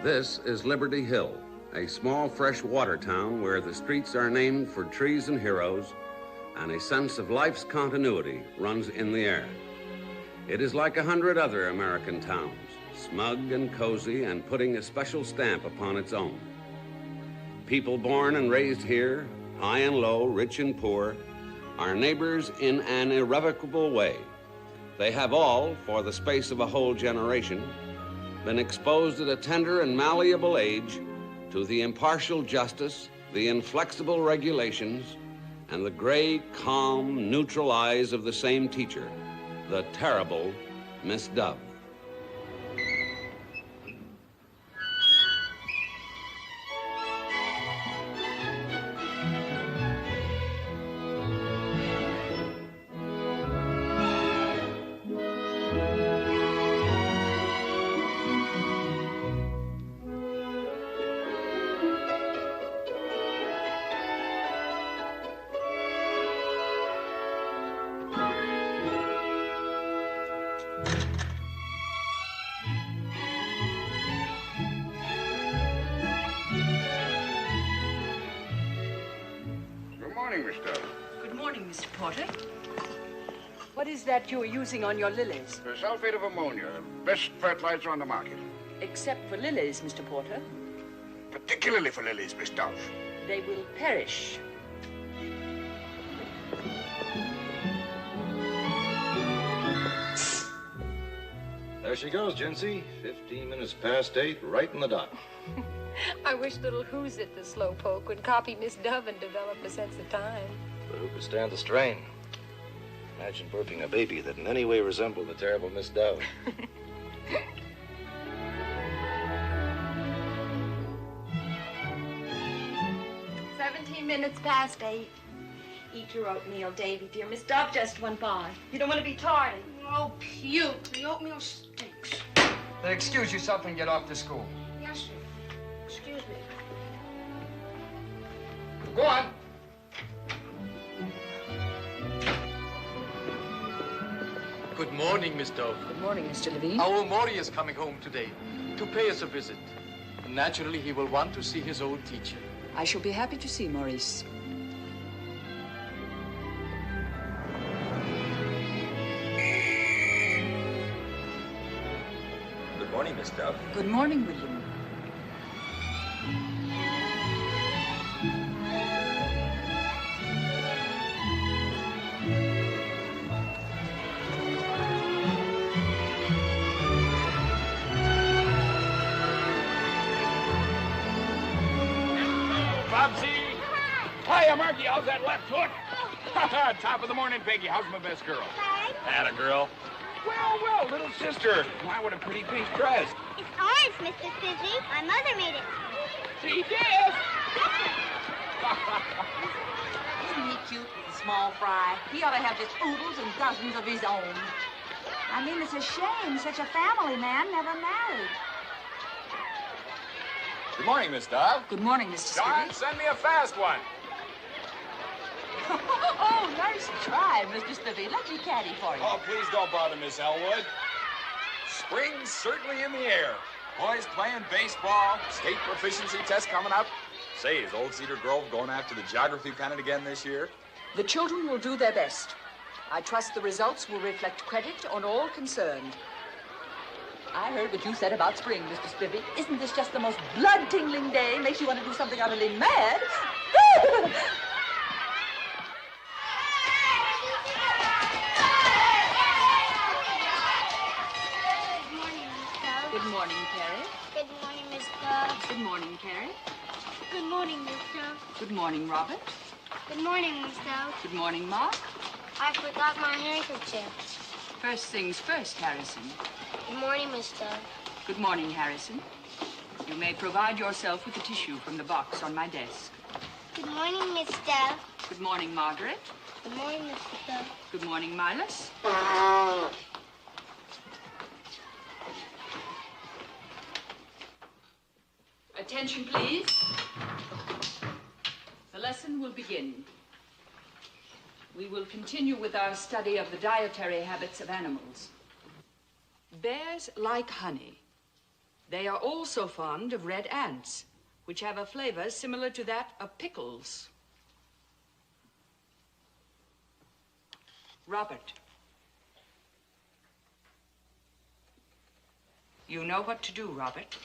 This is Liberty Hill, a small freshwater town where the streets are named for trees and heroes, and a sense of life's continuity runs in the air. It is like 100 other American towns, smug and cozy and putting a special stamp upon its own. People born and raised here, high and low, rich and poor, are neighbors in an irrevocable way. They have all, for the space of a whole generation, been exposed at a tender and malleable age to the impartial justice, the inflexible regulations, and the gray, calm, neutral eyes of the same teacher, the terrible Miss Dove. What is that you're using on your lilies? The sulfate of ammonia, best fertilizer on the market. Except for lilies, Mr. Porter. Particularly for lilies, Miss Dove. They will perish. There she goes, Jinsey. 15 minutes past 8, right in the dot. I wish little Who's-It, the slowpoke, would copy Miss Dove and develop a sense of time. But who could stand the strain? Imagine burping a baby that in any way resembled the terrible Miss Dove. 17 minutes past 8. Eat your oatmeal, Davy, dear. Miss Dove just went by. You don't want to be tardy. Oh, puke. The oatmeal stinks. Then excuse yourself and get off to school. Yes, sir. Excuse me. Go on. Good morning, Miss Dove. Good morning, Mr. Levine. Our Maury is coming home today to pay us a visit. Naturally, he will want to see his old teacher. I shall be happy to see Maurice. Good morning, Miss Dove. Good morning, William. Hiya, Marky. How's that left hook? Top of the morning, Peggy. How's my best girl? Hi. Atta girl. Well, little sister. Why, what a pretty pink dress. It's orange, Mr. Fizzy. My mother made it. She did? Isn't he cute, the small fry? He ought to have just oodles and dozens of his own. I mean, it's a shame such a family man never married. Good morning, Miss Dove. Good morning, Mr. Don, Skibby. send me a fast one. Oh, nice try, Mr. Spiffy. Let me caddy for you. Oh, please don't bother, Miss Elwood. Spring's certainly in the air. Boys playing baseball, state proficiency test coming up. Say, is Old Cedar Grove going after the geography pennant again this year? The children will do their best. I trust the results will reflect credit on all concerned. I heard what you said about spring, Mr. Spiffy. Isn't this just the most blood-tingling day? Makes you want to do something utterly mad. Good morning, Carrie. Good morning, Miss Dove. Good morning, Carrie. Good morning, Miss Dove. Good morning, Robert. Good morning, Miss Dove. Good morning, Mark. I forgot my handkerchief. First things first, Harrison. Good morning, Miss Dove. Good morning, Harrison. You may provide yourself with the tissue from the box on my desk. Good morning, Miss Dove. Good morning, Margaret. Good morning, Miss Dove. Good morning, Milas. Attention, please. The lesson will begin. We will continue with our study of the dietary habits of animals. Bears like honey. They are also fond of red ants, which have a flavor similar to that of pickles. Robert, you know what to do, Robert.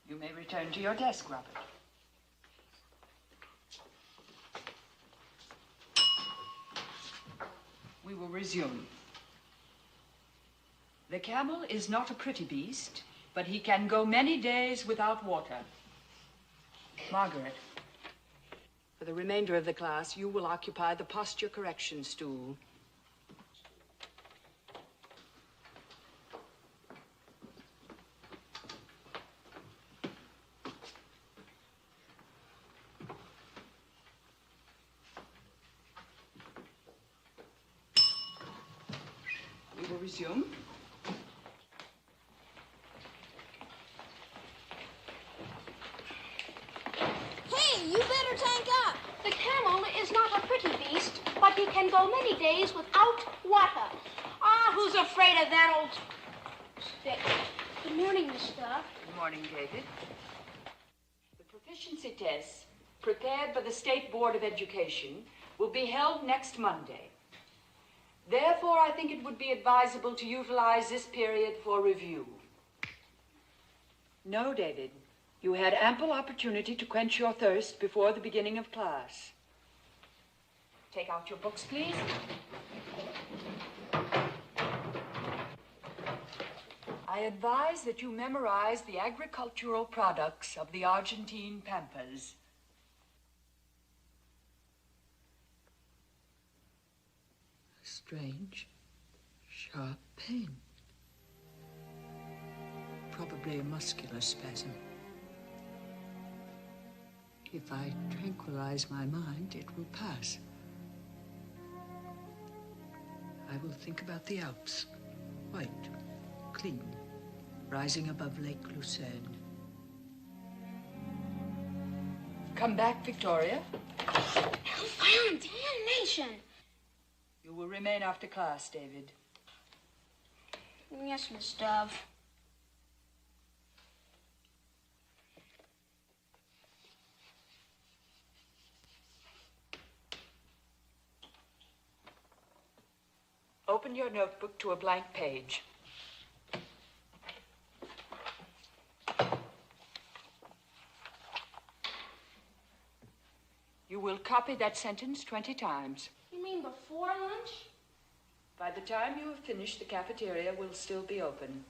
You may return to your desk, Robert. We will resume. The camel is not a pretty beast, but he can go many days without water. Margaret, for the remainder of the class, you will occupy the posture correction stool. We will resume. Hey, you better tank up. The camel is not a pretty beast, but he can go many days without water. Ah, who's afraid of that old stick? Good morning, Miss Duff. Good morning, David. The proficiency tests prepared by the State Board of Education will be held next Monday. Therefore, I think it would be advisable to utilize this period for review. No, David. You had ample opportunity to quench your thirst before the beginning of class. Take out your books, please. I advise that you memorize the agricultural products of the Argentine pampas. Strange, sharp pain. Probably a muscular spasm. If I tranquilize my mind, it will pass. I will think about the Alps, white, clean, rising above Lake Lucerne. Come back, Victoria. Hellfire and damnation. You will remain after class, David. Yes, Miss Dove. Open your notebook to a blank page. You will copy that sentence 20 times. You mean before lunch? By the time you have finished, the cafeteria will still be open.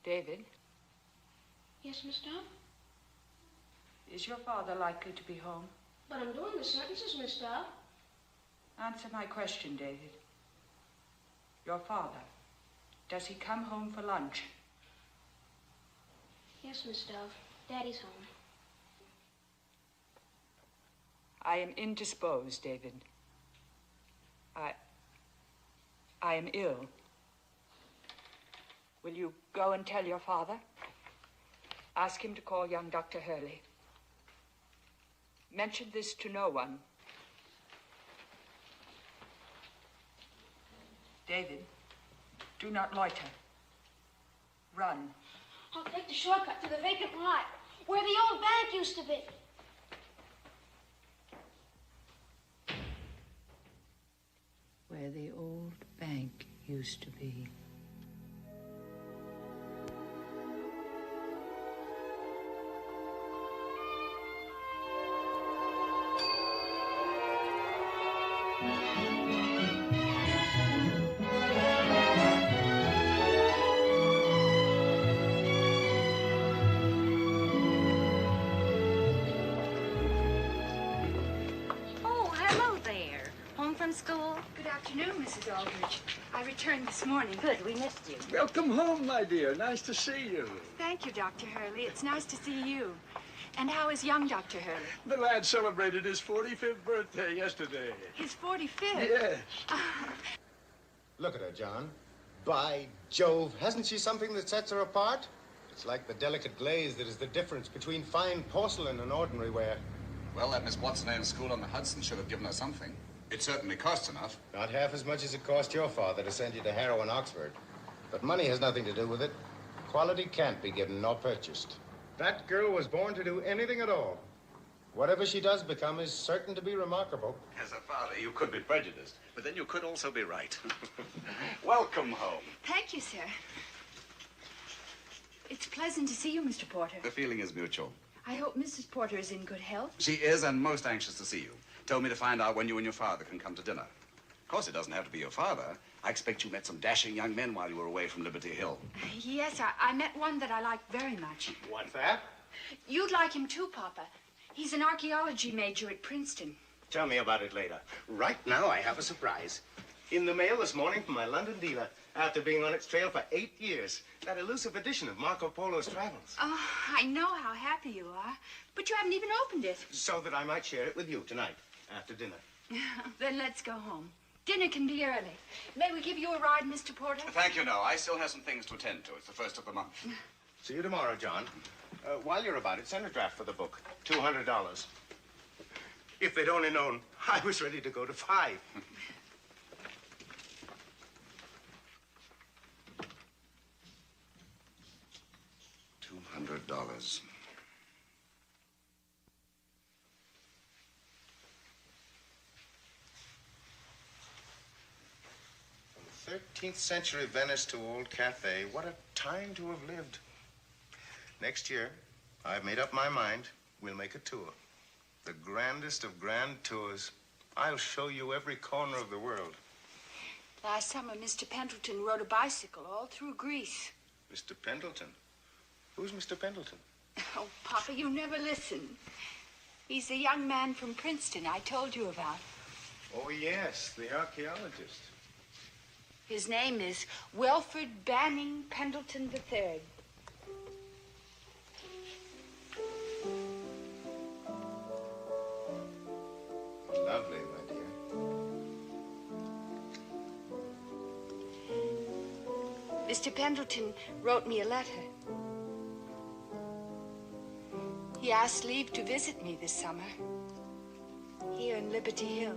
David? Yes, Miss Dove? Is your father likely to be home? But I'm doing the sentences, Miss Dove. Answer my question, David. Your father, does he come home for lunch? Yes, Miss Dove. Daddy's home. I am indisposed, David. I am ill. Will you go and tell your father? Ask him to call young Dr. Hurley. Mention this to no one. David, do not loiter. Run. I'll take the shortcut to the vacant lot, where the old bank used to be. Where the old bank used to be. afternoon, Mrs. Aldrich. I returned this morning. Good, we missed you. Welcome home, my dear. Nice to see you. Thank you, Dr. Hurley. It's nice to see you. And how is young Dr. Hurley? The lad celebrated his 45th birthday yesterday. His 45th? Yes. Look at her, John. By Jove, hasn't she something that sets her apart? It's like the delicate glaze that is the difference between fine porcelain and ordinary ware. Well, that Miss What's-her-name school on the Hudson should have given her something. It certainly costs enough. Not half as much as it cost your father to send you to Harrow and Oxford. But money has nothing to do with it. Quality can't be given nor purchased. That girl was born to do anything at all. Whatever she does become is certain to be remarkable. As a father, you could be prejudiced, but then you could also be right. Welcome home. Thank you, sir. It's pleasant to see you, Mr. Porter. The feeling is mutual. I hope Mrs. Porter is in good health. She is, and most anxious to see you. Told me to find out when you and your father can come to dinner. Of course, it doesn't have to be your father. I expect you met some dashing young men while you were away from Liberty Hill. Yes, I met one that I liked very much. What's that? You'd like him too, Papa. He's an archaeology major at Princeton. Tell me about it later. Right now, I have a surprise. In the mail this morning from my London dealer, after being on its trail for 8 years. That elusive edition of Marco Polo's Travels. Oh, I know how happy you are, but you haven't even opened it. So that I might share it with you tonight, after dinner. Then let's go home. Dinner can be early. May we give you a ride, Mr. Porter? Thank you, no. I still have some things to attend to. It's the first of the month. See you tomorrow, John. While you're about it, send a draft for the book. $200. If they'd only known, I was ready to go to 5. $200. From 13th century Venice to Old Cathay, what a time to have lived. Next year, I've made up my mind, we'll make a tour. The grandest of grand tours. I'll show you every corner of the world. Last summer, Mr. Pendleton rode a bicycle all through Greece. Mr. Pendleton? Who's Mr. Pendleton? Oh, Papa, you never listen. He's the young man from Princeton I told you about. Oh, yes, the archaeologist. His name is Wilfred Banning Pendleton III. Lovely, my dear. Mr. Pendleton wrote me a letter. He asked leave to visit me this summer, here in Liberty Hill.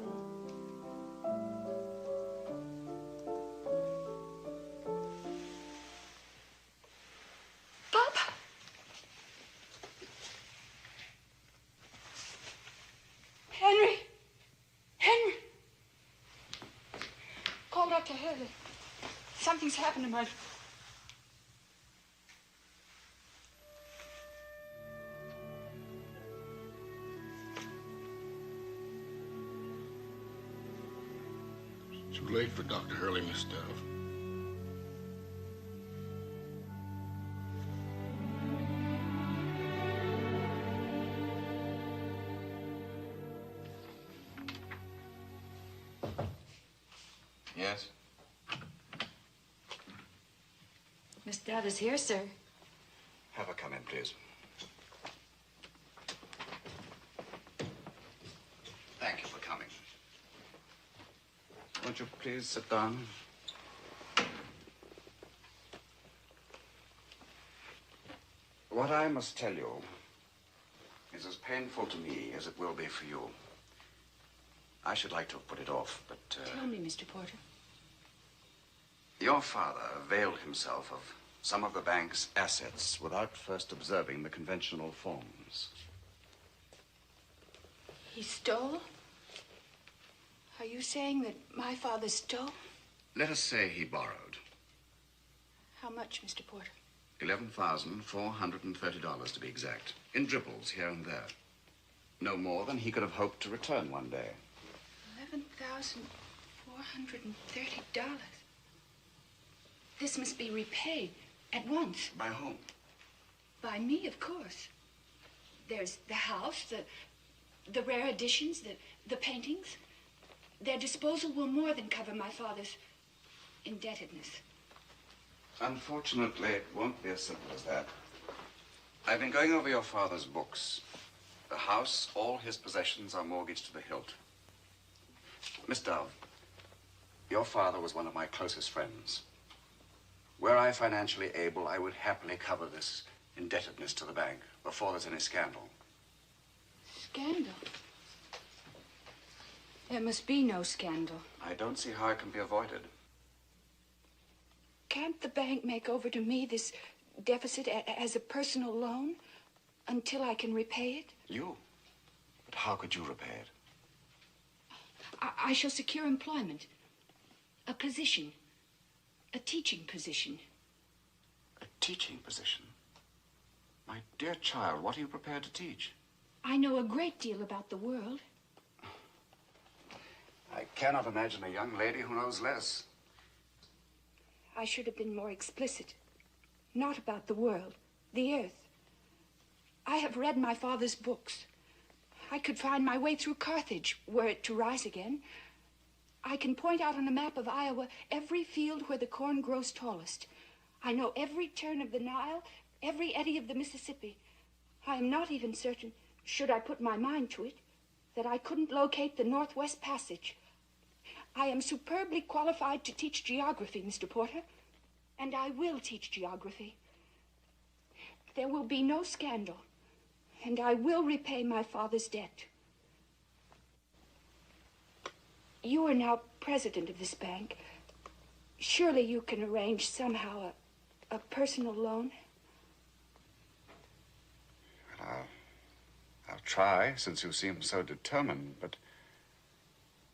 Papa! Henry! Henry! Call Dr. Hurley. Something's happened to my... Too late for Dr. Hurley, Miss Dove. Yes? Miss Dove is here, sir. Have her come in, please. Thank you for coming. Won't you please sit down? What I must tell you is as painful to me as it will be for you. I should like to have put it off, but... Tell me, Mr. Porter. Your father availed himself of some of the bank's assets without first observing the conventional forms. He stole? Are you saying that my father stole? Let us say he borrowed. How much, Mr. Porter? $11,430 to be exact, in dribbles here and there. No more than he could have hoped to return one day. $11,430. This must be repaid at once. By whom? By me, of course. There's the house, the rare editions, the paintings. their disposal will more than cover my father's indebtedness. Unfortunately, it won't be as simple as that. I've been going over your father's books. The house, all his possessions are mortgaged to the hilt. Miss Dove, your father was one of my closest friends. Were I financially able, I would happily cover this indebtedness to the bank before there's any scandal. Scandal? There must be no scandal. I don't see how it can be avoided. Can't the bank make over to me this deficit as a personal loan until I can repay it? You? But how could you repay it? I shall secure employment, a position, a teaching position. A teaching position? My dear child, what are you prepared to teach? I know a great deal about the world. I cannot imagine a young lady who knows less. I should have been more explicit. Not about the world, the earth. I have read my father's books. I could find my way through Carthage, were it to rise again. I can point out on a map of Iowa every field where the corn grows tallest. I know every turn of the Nile, every eddy of the Mississippi. I am not even certain, should I put my mind to it, that I couldn't locate the Northwest Passage. I am superbly qualified to teach geography, Mr. Porter, and I will teach geography. There will be no scandal, and I will repay my father's debt. You are now president of this bank. Surely you can arrange somehow a personal loan? Well, I'll try, since you seem so determined, but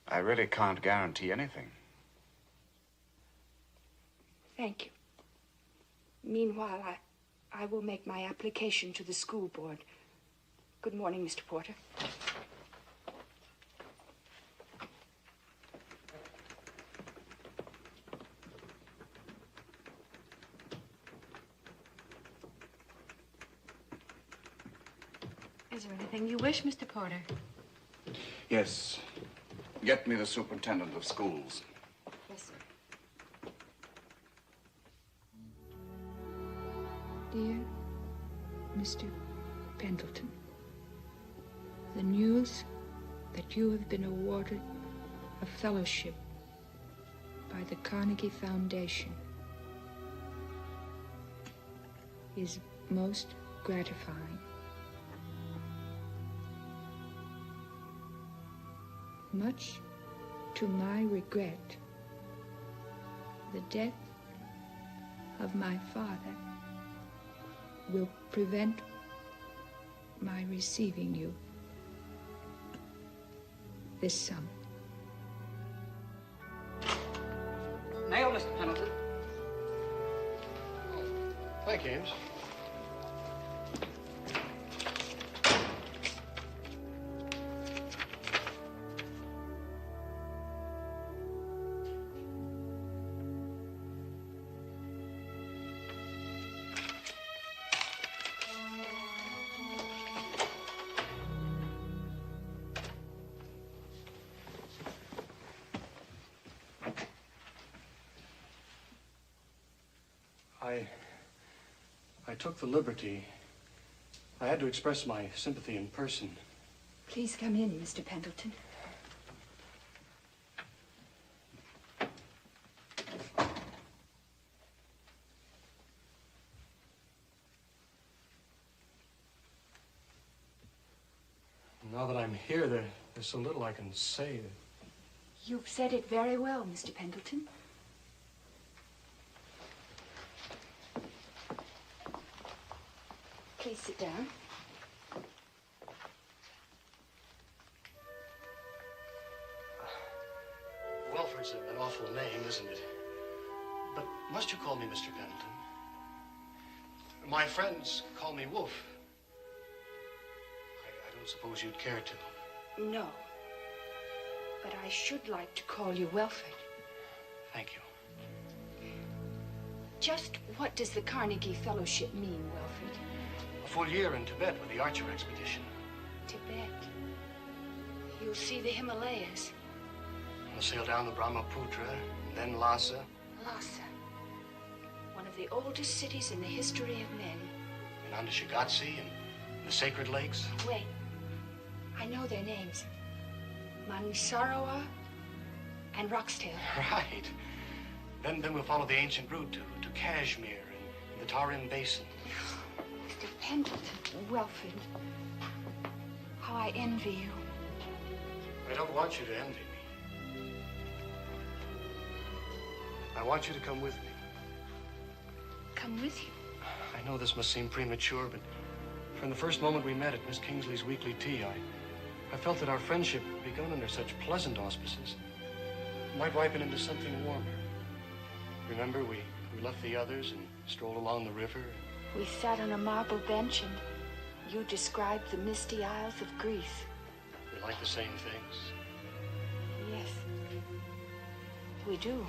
I really can't guarantee anything. Thank you. Meanwhile, I will make my application to the school board. Good morning, Mr. Porter. Is there anything you wish, Mr. Porter? Yes. Get me the superintendent of schools. Yes, sir. Dear Mr. Pendleton, the news that you have been awarded a fellowship by the Carnegie Foundation is most gratifying. Much to my regret, the death of my father will prevent my receiving you this sum. Mail, Mr. Pendleton. Thank you, Ames. I took the liberty. I had to express my sympathy in person. Please come in, Mr. Pendleton. Now that I'm here, there's so little I can say. You've said it very well, Mr. Pendleton. Please sit down. Welford's an awful name, isn't it? But must you call me Mr. Pendleton? My friends call me Wolf. I don't suppose you'd care to. No. But I should like to call you Welford. Thank you. Just what does the Carnegie Fellowship mean, Welford? A full year in Tibet with the Archer expedition. Tibet. You'll see the Himalayas. We'll sail down the Brahmaputra, and then Lhasa. Lhasa. One of the oldest cities in the history of men. And on to Shagatsy and the Sacred Lakes. Wait. I know their names. Mansarowa and Roxtail. Right. Then we'll follow the ancient route to Kashmir and the Tarim Basin. Mr. Pendleton, Welford, how I envy you. I don't want you to envy me. I want you to come with me. Come with you? I know this must seem premature, but from the first moment we met at Miss Kingsley's weekly tea, I felt that our friendship, begun under such pleasant auspices, might ripen into something warmer. Remember, we left the others and strolled along the river. We sat on a marble bench and you described the misty isles of Greece. We like the same things. Yes, we do.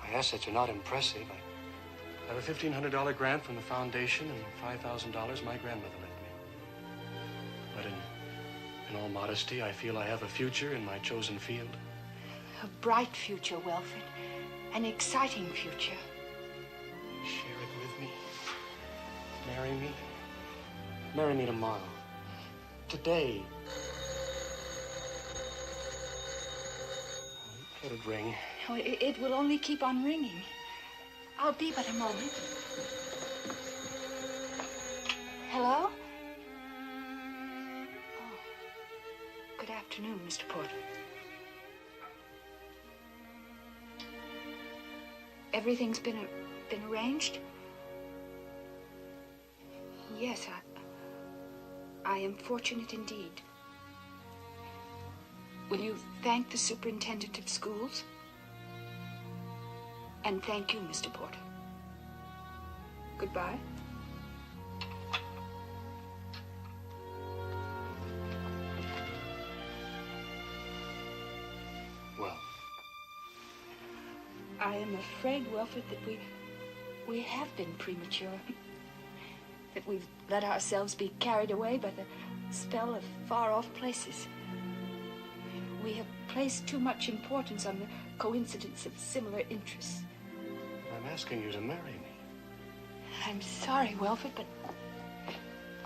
My assets are not impressive. I have a $1,500 grant from the foundation and $5,000 my grandmother left me. But in all modesty, I feel I have a future in my chosen field. A bright future, Welford. An exciting future. Share it with me. Marry me. Marry me tomorrow. Today. Let it ring. Oh, it will only keep on ringing. I'll be but a moment. Hello? Oh, good afternoon, Mr. Porter. Everything's been arranged? Yes, I am fortunate indeed. Will you thank the superintendent of schools? And thank you, Mr. Porter. Goodbye. Well, I am afraid, Welford, that we have been premature. That we've let ourselves be carried away by the spell of far-off places. We have placed too much importance on the coincidence of similar interests. I'm asking you to marry me. I'm sorry, Welford, but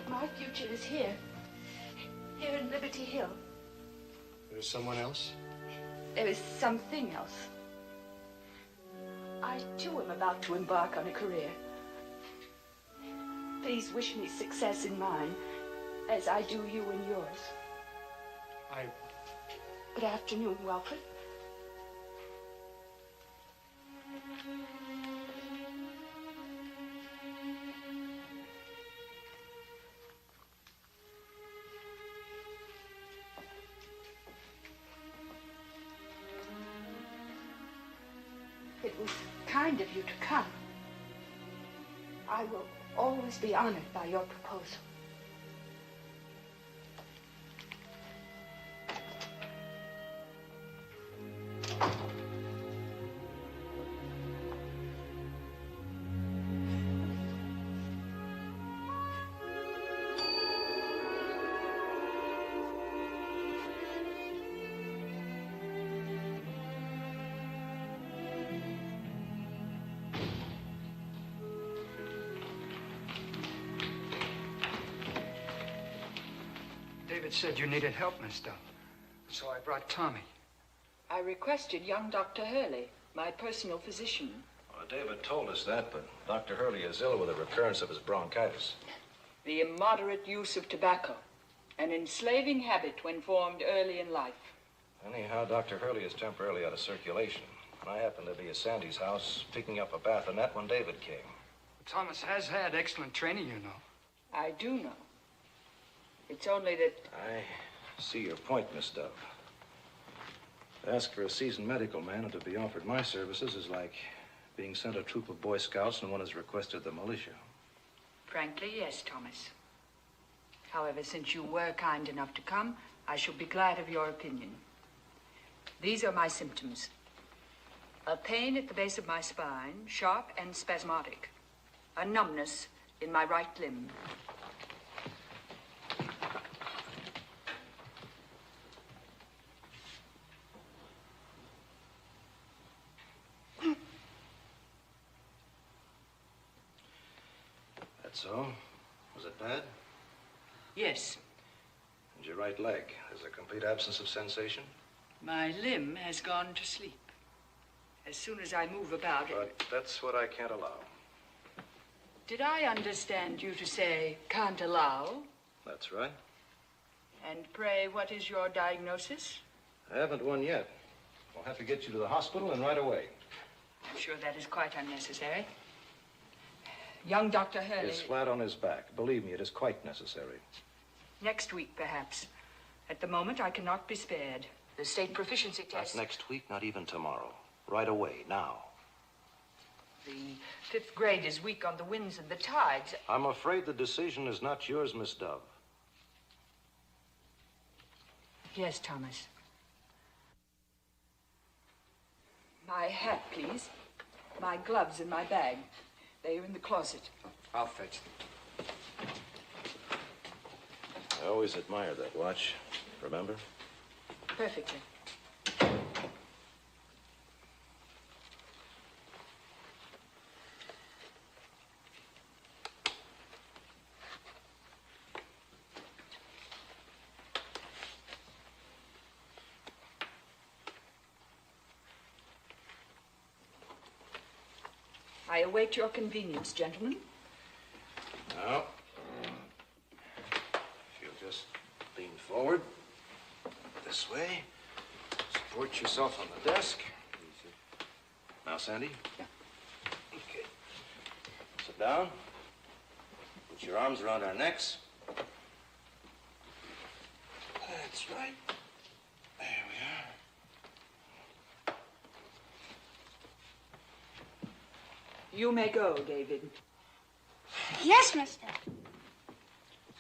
my future is here. Here in Liberty Hill. There's someone else? There is something else. I, too, am about to embark on a career. Please wish me success in mine, as I do you in yours. Good afternoon, Welford. It was kind of you to come. I will always be honored by your proposal. David said you needed help, Miss Dove. So I brought Tommy. I requested young Dr. Hurley, my personal physician. Well, David told us that, but Dr. Hurley is ill with a recurrence of his bronchitis. The immoderate use of tobacco, an enslaving habit when formed early in life. Anyhow, Dr. Hurley is temporarily out of circulation. I happened to be at Sandy's house picking up a bassinet when David came. Thomas has had excellent training, you know. I do know. It's only that... I see your point, Miss Dove. To ask for a seasoned medical man and to be offered my services is like being sent a troop of Boy Scouts and one has requested the militia. Frankly, yes, Thomas. However, since you were kind enough to come, I shall be glad of your opinion. These are my symptoms. A pain at the base of my spine, sharp and spasmodic. A numbness in my right limb. That's so? Was it bad? Yes. And your right leg? There's a complete absence of sensation? My limb has gone to sleep. As soon as I move about But that's what I can't allow. Did I understand you to say can't allow? That's right. And pray, what is your diagnosis? I haven't one yet. We'll have to get you to the hospital and right away. I'm sure that is quite unnecessary. Young Dr. Hurley... He's flat on his back. Believe me, it is quite necessary. Next week, perhaps. At the moment, I cannot be spared. The state proficiency test... Not next week, not even tomorrow. Right away, now. The 5th grade is weak on the winds and the tides. I'm afraid the decision is not yours, Miss Dove. Yes, Thomas. My hat, please. My gloves in my bag. They are in the closet. I'll fetch them. I always admired that watch. Remember? Perfectly. I await your convenience, gentlemen. Now, if you'll just lean forward this way, support yourself on the desk. Now, Sandy? Yeah. Okay. Sit down. Put your arms around our necks. That's right. There we are. You may go, David. Yes, mister.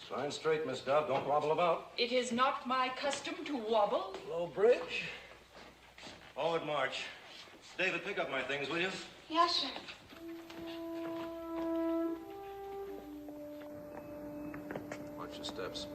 Spine straight, Miss Dove. Don't wobble about. It is not my custom to wobble. Low bridge. Forward march. David, pick up my things, will you? Yes, sir. Watch your steps.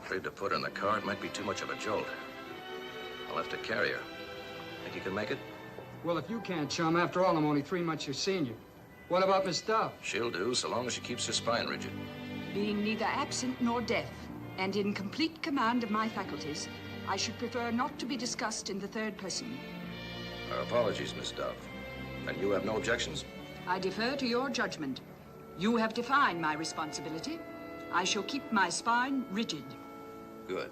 Afraid to put her in the car. It might be too much of a jolt. I'll have to carry her. Think you can make it? Well, if you can't, chum, after all, I'm only 3 months your senior. What about Miss Dove? She'll do, so long as she keeps her spine rigid. Being neither absent nor deaf, and in complete command of my faculties, I should prefer not to be discussed in the third person. Our apologies, Miss Dove. And you have no objections? I defer to your judgment. You have defined my responsibility. I shall keep my spine rigid. Good.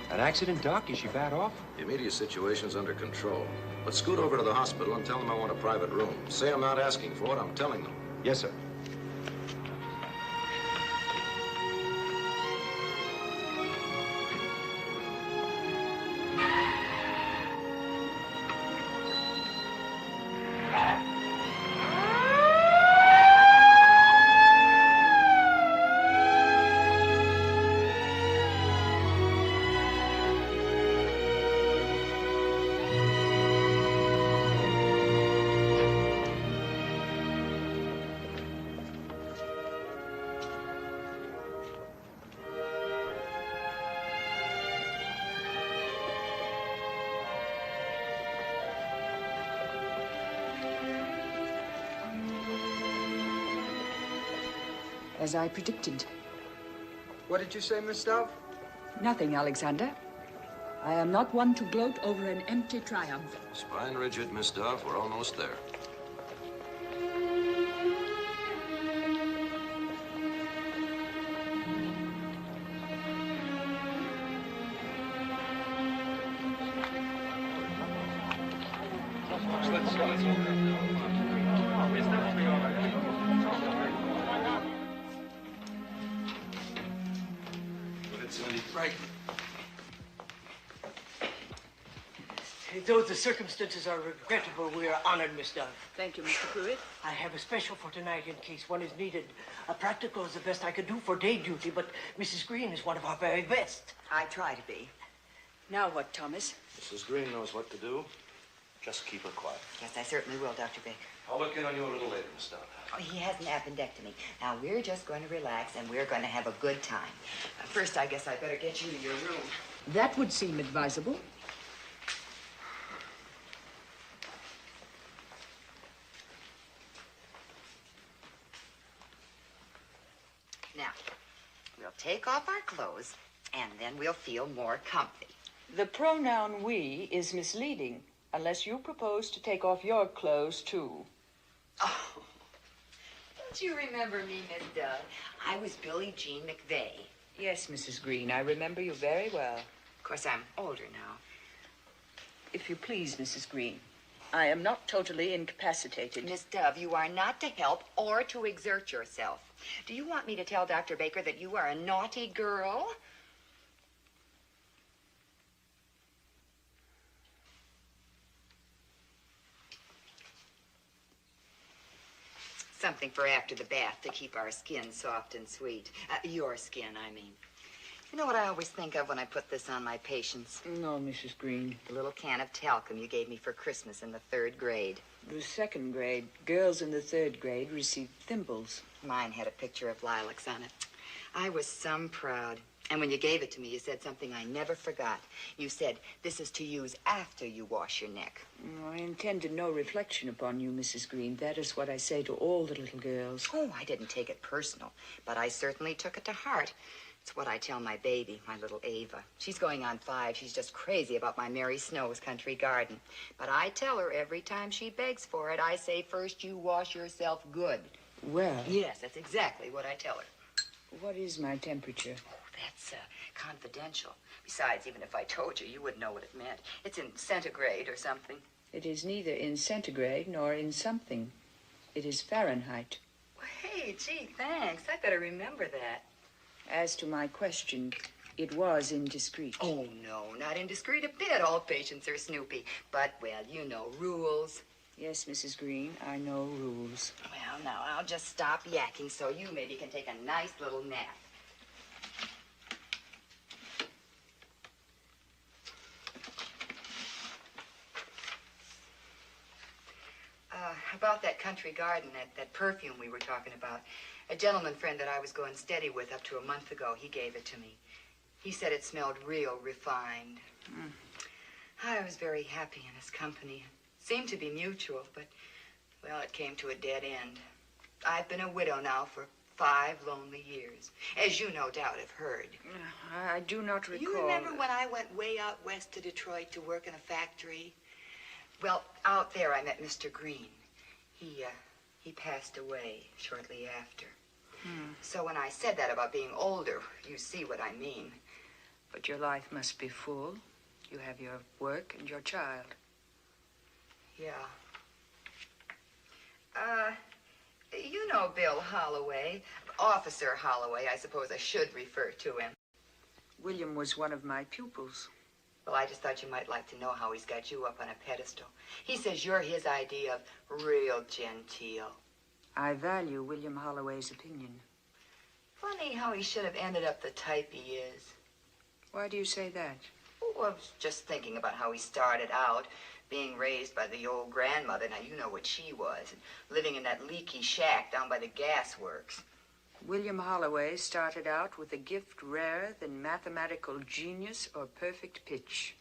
An accident, Doc? Is she bad off? The immediate situation's under control. But scoot over to the hospital and tell them I want a private room. Say I'm not asking for it, I'm telling them. Yes, sir. As I predicted. What did you say, Miss Dove? Nothing, Alexander. I am not one to gloat over an empty triumph. Spine rigid, Miss Dove. We're almost there. Let's go. Miss Dove will be all right. Right. Hey, Though the circumstances are regrettable, we are honored, Miss Dove. Thank you, Mr. Pruitt. I have a special for tonight in case one is needed. A practical is the best I could do for day duty, but Mrs. Green is one of our very best. I try to be. Now what, Thomas? Mrs. Green knows what to do. Just keep her quiet. Yes, I certainly will, Dr. Baker. I'll look in on you a little later, Miss Dove. Oh, he has an appendectomy. Now, we're just going to relax, and we're going to have a good time. First, I guess I better get you to your room. That would seem advisable. Now, we'll take off our clothes, and then we'll feel more comfy. The pronoun we is misleading, unless you propose to take off your clothes, too. Oh, don't you remember me, Miss Dove? I was Billie Jean McVeigh. Yes, Mrs. Green, I remember you very well. Of course, I'm older now. If you please, Mrs. Green, I am not totally incapacitated. Miss Dove, you are not to help or to exert yourself. Do you want me to tell Dr. Baker that you are a naughty girl? Something for after the bath to keep our skin soft and sweet. Your skin, I mean. You know what I always think of when I put this on my patients? No, Mrs. Green. The little can of talcum you gave me for Christmas in the 3rd grade. The 2nd grade. Girls in the 3rd grade received thimbles. Mine had a picture of lilacs on it. I was some proud. And when you gave it to me, you said something I never forgot. You said, this is to use after you wash your neck. I intended no reflection upon you, Mrs. Green. That is what I say to all the little girls. Oh, I didn't take it personal, but I certainly took it to heart. It's what I tell my baby, my little Ava. She's going on 5. She's just crazy about my Mary Snow's country garden. But I tell her every time she begs for it, I say, first you wash yourself good. Well... Yes, that's exactly what I tell her. What is my temperature? Oh, that's confidential. Besides, even if I told you, you wouldn't know what it meant. It's in centigrade or something. It is neither in centigrade nor in something. It is Fahrenheit. Well, hey, gee, thanks. I better remember that. As to my question, it was indiscreet. Oh, no, not indiscreet a bit. All patients are snoopy. But, well, you know, rules. Yes, Mrs. Green, I know rules. Well, now, I'll just stop yakking so you maybe can take a nice little nap. About that country garden, that perfume we were talking about. A gentleman friend that I was going steady with up to a month ago, he gave it to me. He said it smelled real refined. I was very happy in his company. It seemed to be mutual, but, well, it came to a dead end. I've been a widow now for 5 lonely years, as you no doubt have heard. I do not recall. You remember when I went way out west to Detroit to work in a factory? Well, out there I met Mr. Green. He passed away shortly after. So when I said that about being older, you see what I mean. But your life must be full. You have your work and your child. Yeah. You know Bill Holloway. Officer Holloway, I suppose I should refer to him. William was one of my pupils. Well, I just thought you might like to know how he's got you up on a pedestal. He says you're his idea of real genteel. I value William Holloway's opinion. Funny how he should have ended up the type he is. Why do you say that? Oh, I was just thinking about how he started out, being raised by the old grandmother. Now, you know what she was, and living in that leaky shack down by the gas works. William Holloway started out with a gift rarer than mathematical genius or perfect pitch.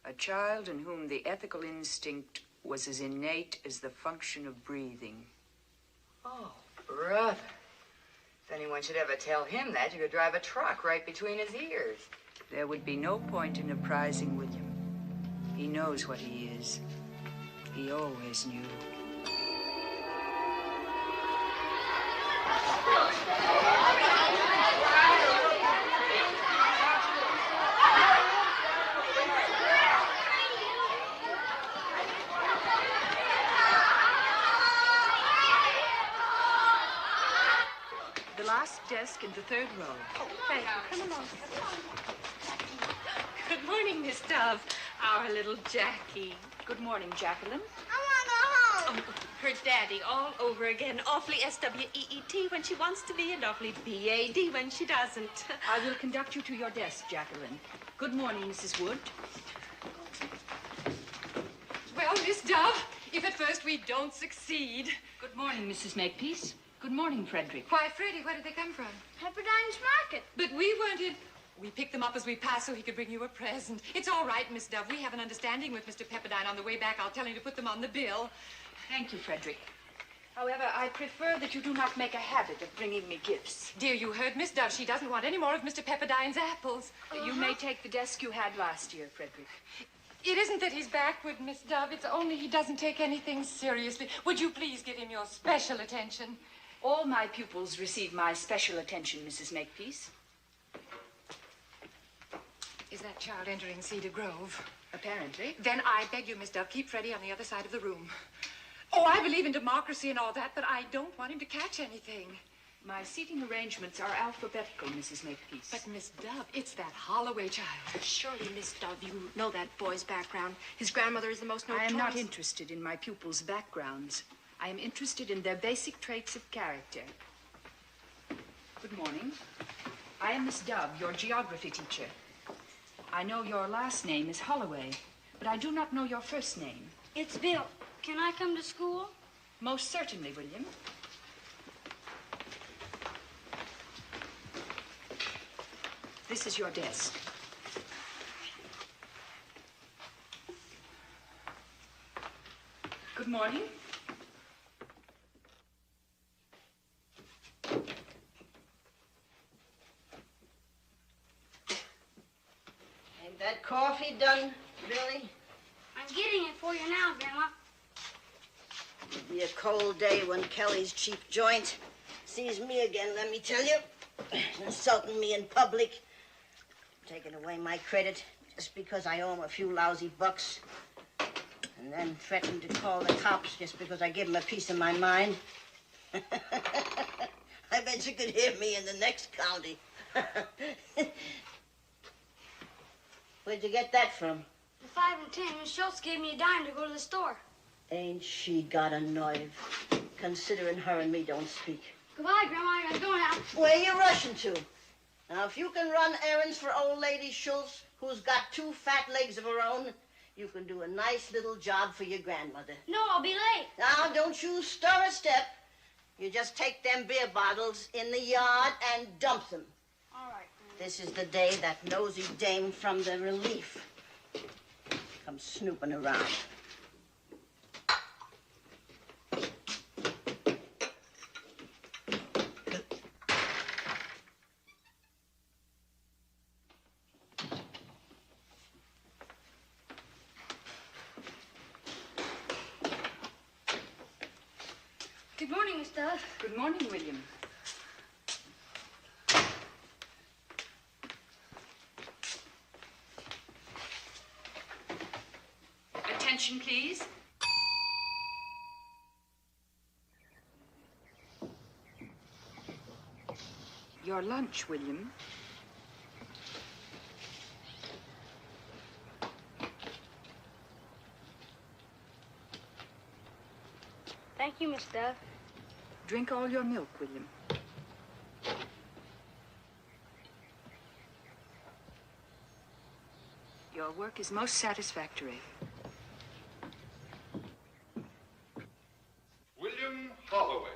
A child in whom the ethical instinct was as innate as the function of breathing. Oh, brother. If anyone should ever tell him that, you could drive a truck right between his ears. There would be no point in apprising William. He knows what he is. He always knew. The last desk in the 3rd row. Thank you. Come along. Good morning, Miss Dove. Our little Jackie. Good morning, Jacqueline. I want to go home. Oh, her daddy all over again. Awfully S-W-E-E-T when she wants to be and awfully B-A-D when she doesn't. I will conduct you to your desk, Jacqueline. Good morning, Mrs. Wood. Well, Miss Dove, if at first we don't succeed. Good morning, Mrs. Makepeace. Good morning, Frederick. Why, Freddie, where did they come from? Pepperdine's Market. But we weren't in. We picked them up as we passed so he could bring you a present. It's all right, Miss Dove. We have an understanding with Mr. Pepperdine. On the way back, I'll tell him to put them on the bill. Thank you, Frederick. However, I prefer that you do not make a habit of bringing me gifts. Dear, you heard Miss Dove. She doesn't want any more of Mr. Pepperdine's apples. You may take the desk you had last year, Frederick. It isn't that he's backward, Miss Dove. It's only he doesn't take anything seriously. Would you please give him your special attention? All my pupils receive my special attention, Mrs. Makepeace. Is that child entering Cedar Grove? Apparently. Then I beg you, Miss Dove, keep Freddie on the other side of the room. Oh, I believe in democracy and all that, but I don't want him to catch anything. My seating arrangements are alphabetical, Mrs. Makepeace. But, Miss Dove, it's that Holloway child. Surely, Miss Dove, you know that boy's background. His grandmother is the most notorious. I am not interested in my pupils' backgrounds. I am interested in their basic traits of character. Good morning. I am Miss Dove, your geography teacher. I know your last name is Holloway, but I do not know your first name. It's Bill. Can I come to school? Most certainly, William. This is your desk. Good morning. Ain't that coffee done, Billy? I'm getting it for you now, Grandma. It'll be a cold day when Kelly's cheap joint sees me again, let me tell you. Insulting me in public. Taking away my credit just because I owe him a few lousy bucks. And then threatening to call the cops just because I give him a piece of my mind. I bet you could hear me in the next county. Where'd you get that from? The 5 and 10, Miss Schultz gave me a dime to go to the store. Ain't she got a nerve? Considering her and me don't speak. Goodbye, Grandma. I gotta go now. Where you rushing to? Now, if you can run errands for old lady Schultz, who's got 2 fat legs of her own, you can do a nice little job for your grandmother. No, I'll be late. Now, don't you stir a step. You just take them beer bottles in the yard and dump them. All right. This is the day that nosy dame from the Relief comes snooping around. Good morning, Miss Dove. Good morning, William. Attention, please. Your lunch, William. Thank you, Miss Dove. Drink all your milk, William. Your work is most satisfactory. William Holloway.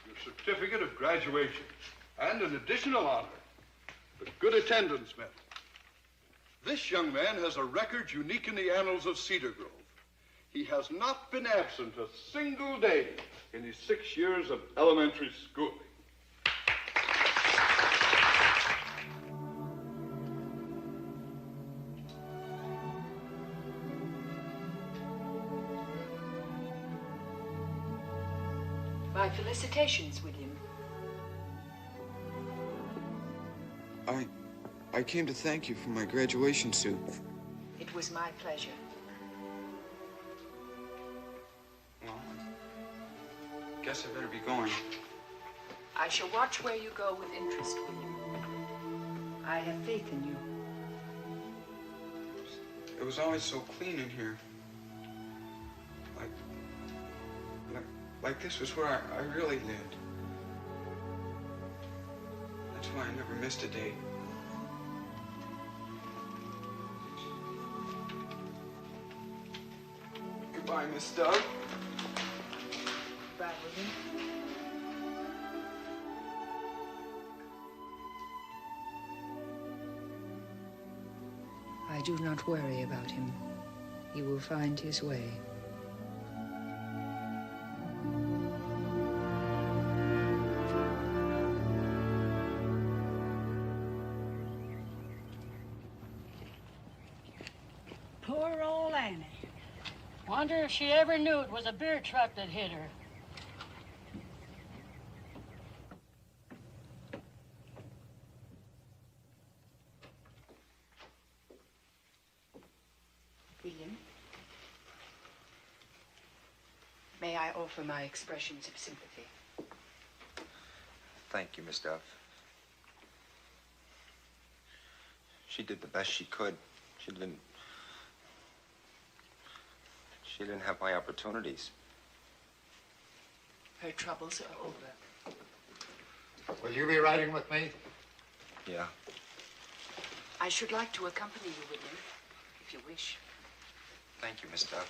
Your certificate of graduation and an additional honor, the good attendance medal. This young man has a record unique in the annals of Cedar Grove. He has not been absent a single day in his 6 years of elementary schooling. My felicitations, William. I came to thank you for my graduation suit. It was my pleasure. Well, I guess I better be going. I shall watch where you go with interest, William. I have faith in you. was always so clean in here. Like this was where I really lived. That's why I never missed a day. Goodbye, Miss Dove. Goodbye, William. I do not worry about him. He will find his way. Poor old Annie. Wonder if she ever knew it was a beer truck that hit her. William, may I offer my expressions of sympathy? Thank you, Miss Dove. She did the best she could. She didn't have my opportunities. Her troubles are over. Will you be riding with me? Yeah. I should like to accompany you, William, if you wish. Thank you, Miss Dove.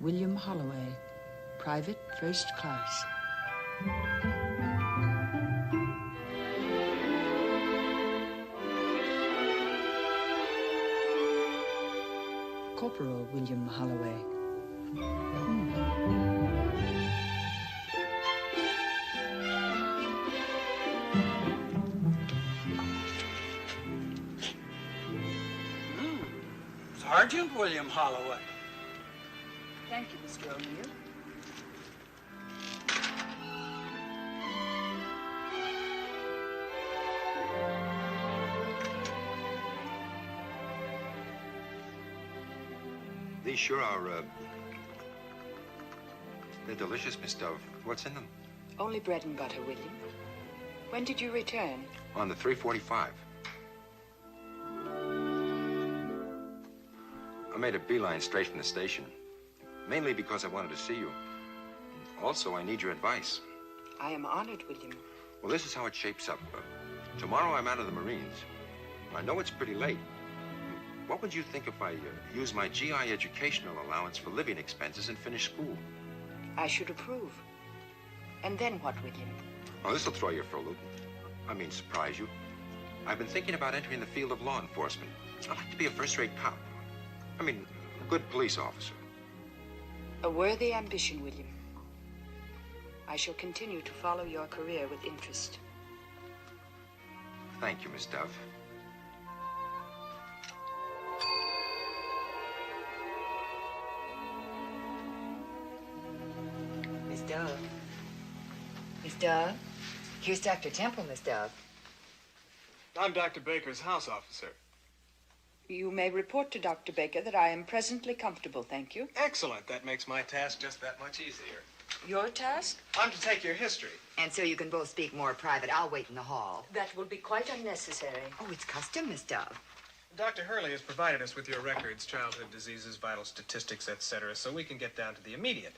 William Holloway, private, first class. Corporal William Holloway. Sergeant William Holloway. Thank you, Mr. O'Neill. These sure are, they're delicious, Miss Dove. What's in them? Only bread and butter, William. When did you return? On the 3:45. I made a beeline straight from the station, mainly because I wanted to see you. Also, I need your advice. I am honored, William. Well, this is how it shapes up. Tomorrow I'm out of the Marines. I know it's pretty late. What would you think if I used my GI educational allowance for living expenses and finished school? I should approve. And then what, William? Oh, this'll throw you for a loop. I mean, surprise you. I've been thinking about entering the field of law enforcement. I'd like to be a first-rate cop. I mean, a good police officer. A worthy ambition, William. I shall continue to follow your career with interest. Thank you, Miss Dove. Miss Dove. Miss Dove? Here's Dr. Temple, Miss Dove. I'm Dr. Baker's house officer. You may report to Dr. Baker that I am presently comfortable, thank you. Excellent. That makes my task just that much easier. Your task? I'm to take your history. And so you can both speak more private. I'll wait in the hall. That will be quite unnecessary. Oh, it's custom, Miss Dove. Dr. Hurley has provided us with your records, childhood diseases, vital statistics, etc., so we can get down to the immediate.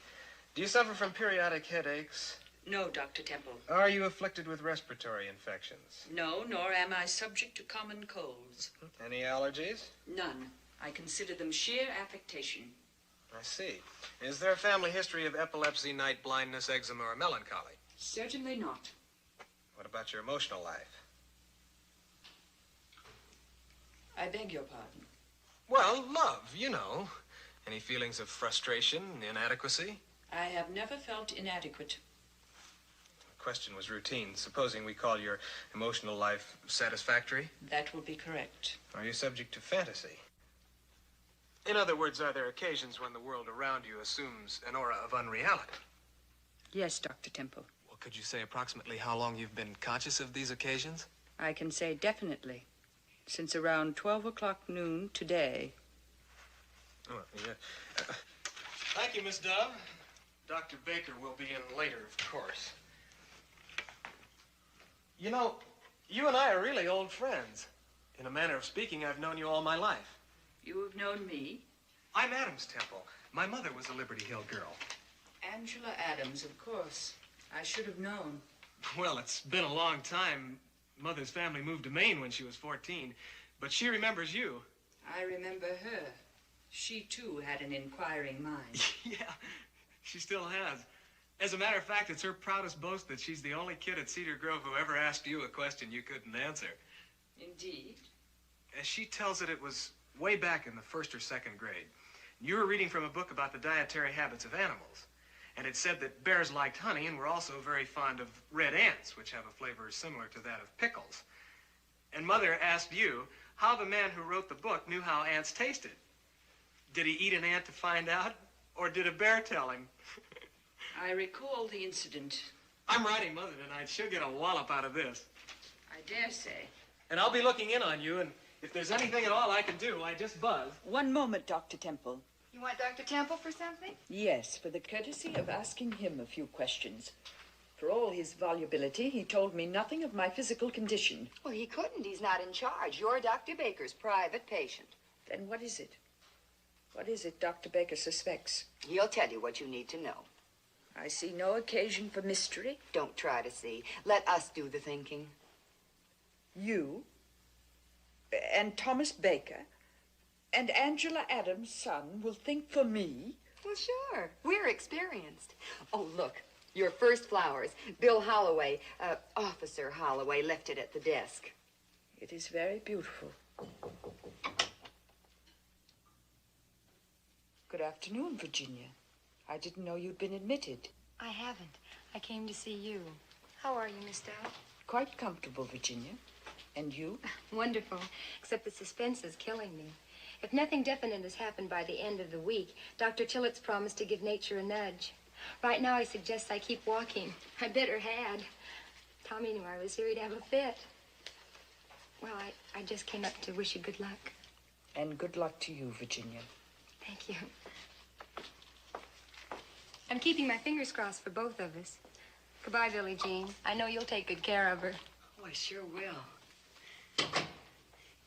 Do you suffer from periodic headaches? No, Dr. Temple. Are you afflicted with respiratory infections? No, nor am I subject to common colds. Any allergies? None. I consider them sheer affectation. I see. Is there a family history of epilepsy, night blindness, eczema, or melancholy? Certainly not. What about your emotional life? I beg your pardon. Well, love, you know. Any feelings of frustration, inadequacy? I have never felt inadequate. The question was routine. Supposing we call your emotional life satisfactory? That will be correct. Are you subject to fantasy? In other words, are there occasions when the world around you assumes an aura of unreality? Yes, Dr. Temple. Well, could you say approximately how long you've been conscious of these occasions? I can say definitely, since around 12 o'clock noon today. Oh, yeah. Thank you, Miss Dove. Dr. Baker will be in later, of course. You know, you and I are really old friends. In a manner of speaking, I've known you all my life. You have known me? I'm Adams Temple. My mother was a Liberty Hill girl. Angela Adams, of course. I should have known. Well, it's been a long time. Mother's family moved to Maine when she was 14, but she remembers you. I remember her. She, too, had an inquiring mind. Yeah, she still has. As a matter of fact, it's her proudest boast that she's the only kid at Cedar Grove who ever asked you a question you couldn't answer. Indeed. As she tells it, it was way back in the 1st or 2nd grade. You were reading from a book about the dietary habits of animals. And it said that bears liked honey and were also very fond of red ants, which have a flavor similar to that of pickles. And Mother asked you how the man who wrote the book knew how ants tasted. Did he eat an ant to find out, or did a bear tell him? I recall the incident. I'm writing Mother tonight. She'll get a wallop out of this. I dare say. And I'll be looking in on you, and if there's anything at all I can do, I just buzz. One moment, Dr. Temple. You want Dr. Temple for something? Yes, for the courtesy of asking him a few questions. For all his volubility, he told me nothing of my physical condition. Well, he couldn't. He's not in charge. You're Dr. Baker's private patient. Then what is it? What is it Dr. Baker suspects? He'll tell you what you need to know. I see no occasion for mystery. Don't try to see. Let us do the thinking. You and Thomas Baker and Angela Adams' son will think for me? Well, sure. We're experienced. Oh, look. Your first flowers. Bill Holloway, Officer Holloway, left it at the desk. It is very beautiful. Good afternoon, Virginia. I didn't know you'd been admitted. I haven't. I came to see you. How are you, Miss Dove? Quite comfortable, Virginia. And you? Wonderful, except the suspense is killing me. If nothing definite has happened by the end of the week, Dr. Tillett's promised to give nature a nudge. Right now, he suggests I keep walking. I better had. Tommy knew I was here, he'd have a fit. Well, I just came up to wish you good luck. And good luck to you, Virginia. Thank you. I'm keeping my fingers crossed for both of us. Goodbye, Billie Jean. I know you'll take good care of her. Oh, I sure will.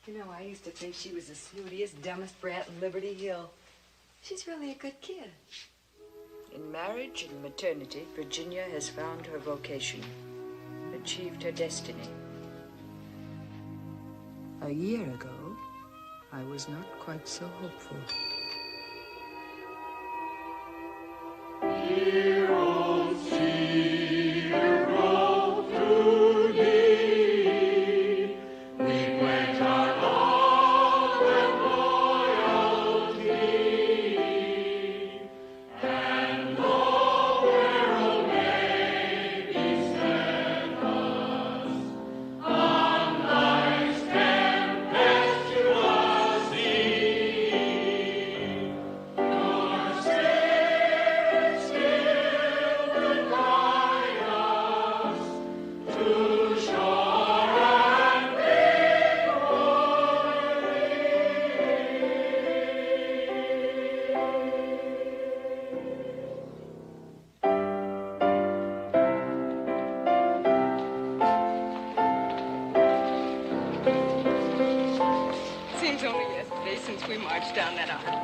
You know, I used to think she was the snootiest, dumbest brat in Liberty Hill. She's really a good kid. In marriage and maternity, Virginia has found her vocation, achieved her destiny. A year ago, I was not quite so hopeful. Here on Cedar Grove to thee, we pledge our love and loyalty, and though peril may beset us, on life's tempestuous sea, your spirit still will guide us to shore and Seems only yesterday since we marched down that aisle.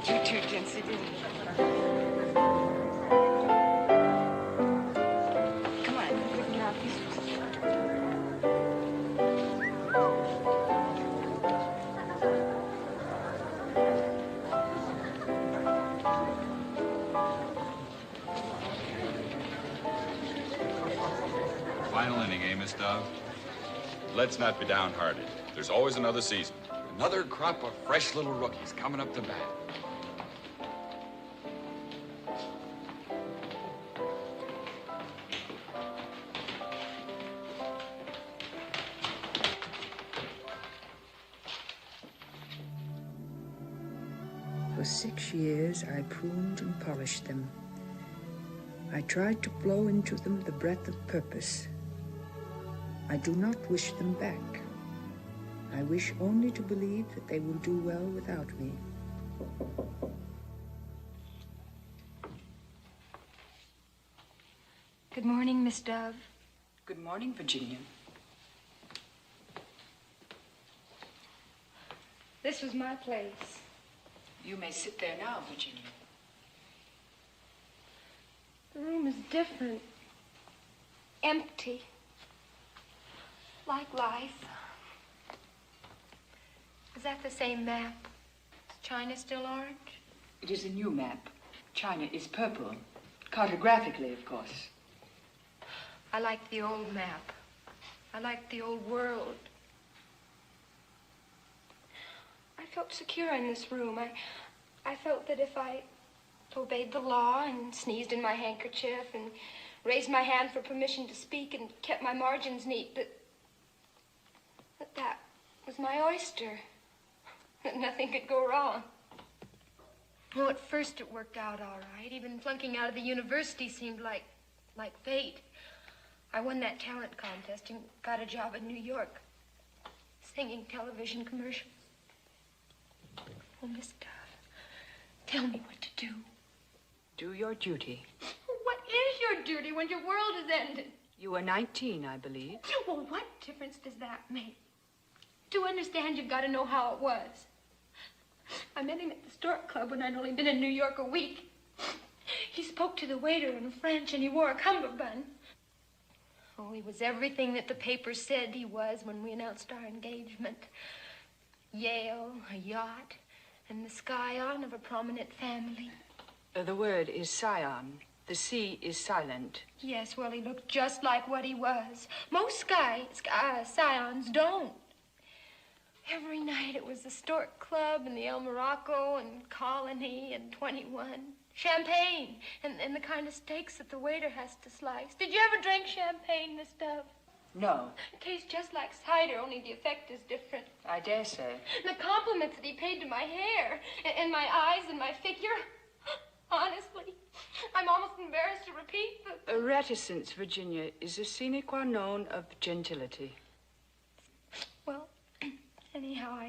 You too, Jency, didn't it? Come on, quick now. Final inning, eh, Miss Dove? Let's not be downhearted. There's always another season. Another crop of fresh little rookies coming up to bat. For 6 years, I pruned and polished them. I tried to blow into them the breath of purpose. I do not wish them back. I wish only to believe that they will do well without me. Good morning, Miss Dove. Good morning, Virginia. This was my place. You may sit there now, Virginia. The room is different. Empty. Like life. Is that the same map? Is China still orange? It is a new map. China is purple. Cartographically, of course. I like the old map. I like the old world. I felt secure in this room. I felt that if I obeyed the law and sneezed in my handkerchief and raised my hand for permission to speak and kept my margins neat, that was my oyster. That nothing could go wrong. Well, at first it worked out all right. Even flunking out of the university seemed like fate. I won that talent contest and got a job in New York, singing television commercials. Oh, Miss Dove, tell me what to do. Do your duty. What is your duty when your world is ended? You are 19, I believe. Well, what difference does that make? To understand, you've got to know how it was. I met him at the Stork Club when I'd only been in New York a week. He spoke to the waiter in French, and he wore a cummerbund. Oh, he was everything that the papers said he was when we announced our engagement. Yale, a yacht, and the scion of a prominent family. The word is scion. The C is silent. Yes, well, he looked just like what he was. Most scions don't. Every night it was the Stork Club and the El Morocco and Colony and 21. Champagne and the kind of steaks that the waiter has to slice. Did you ever drink champagne, Miss Dove? No. It tastes just like cider, only the effect is different. I dare say. The compliments that he paid to my hair and my eyes and my figure. Honestly, I'm almost embarrassed to repeat, but... Reticence, Virginia, is a sine qua non of gentility. Well, anyhow,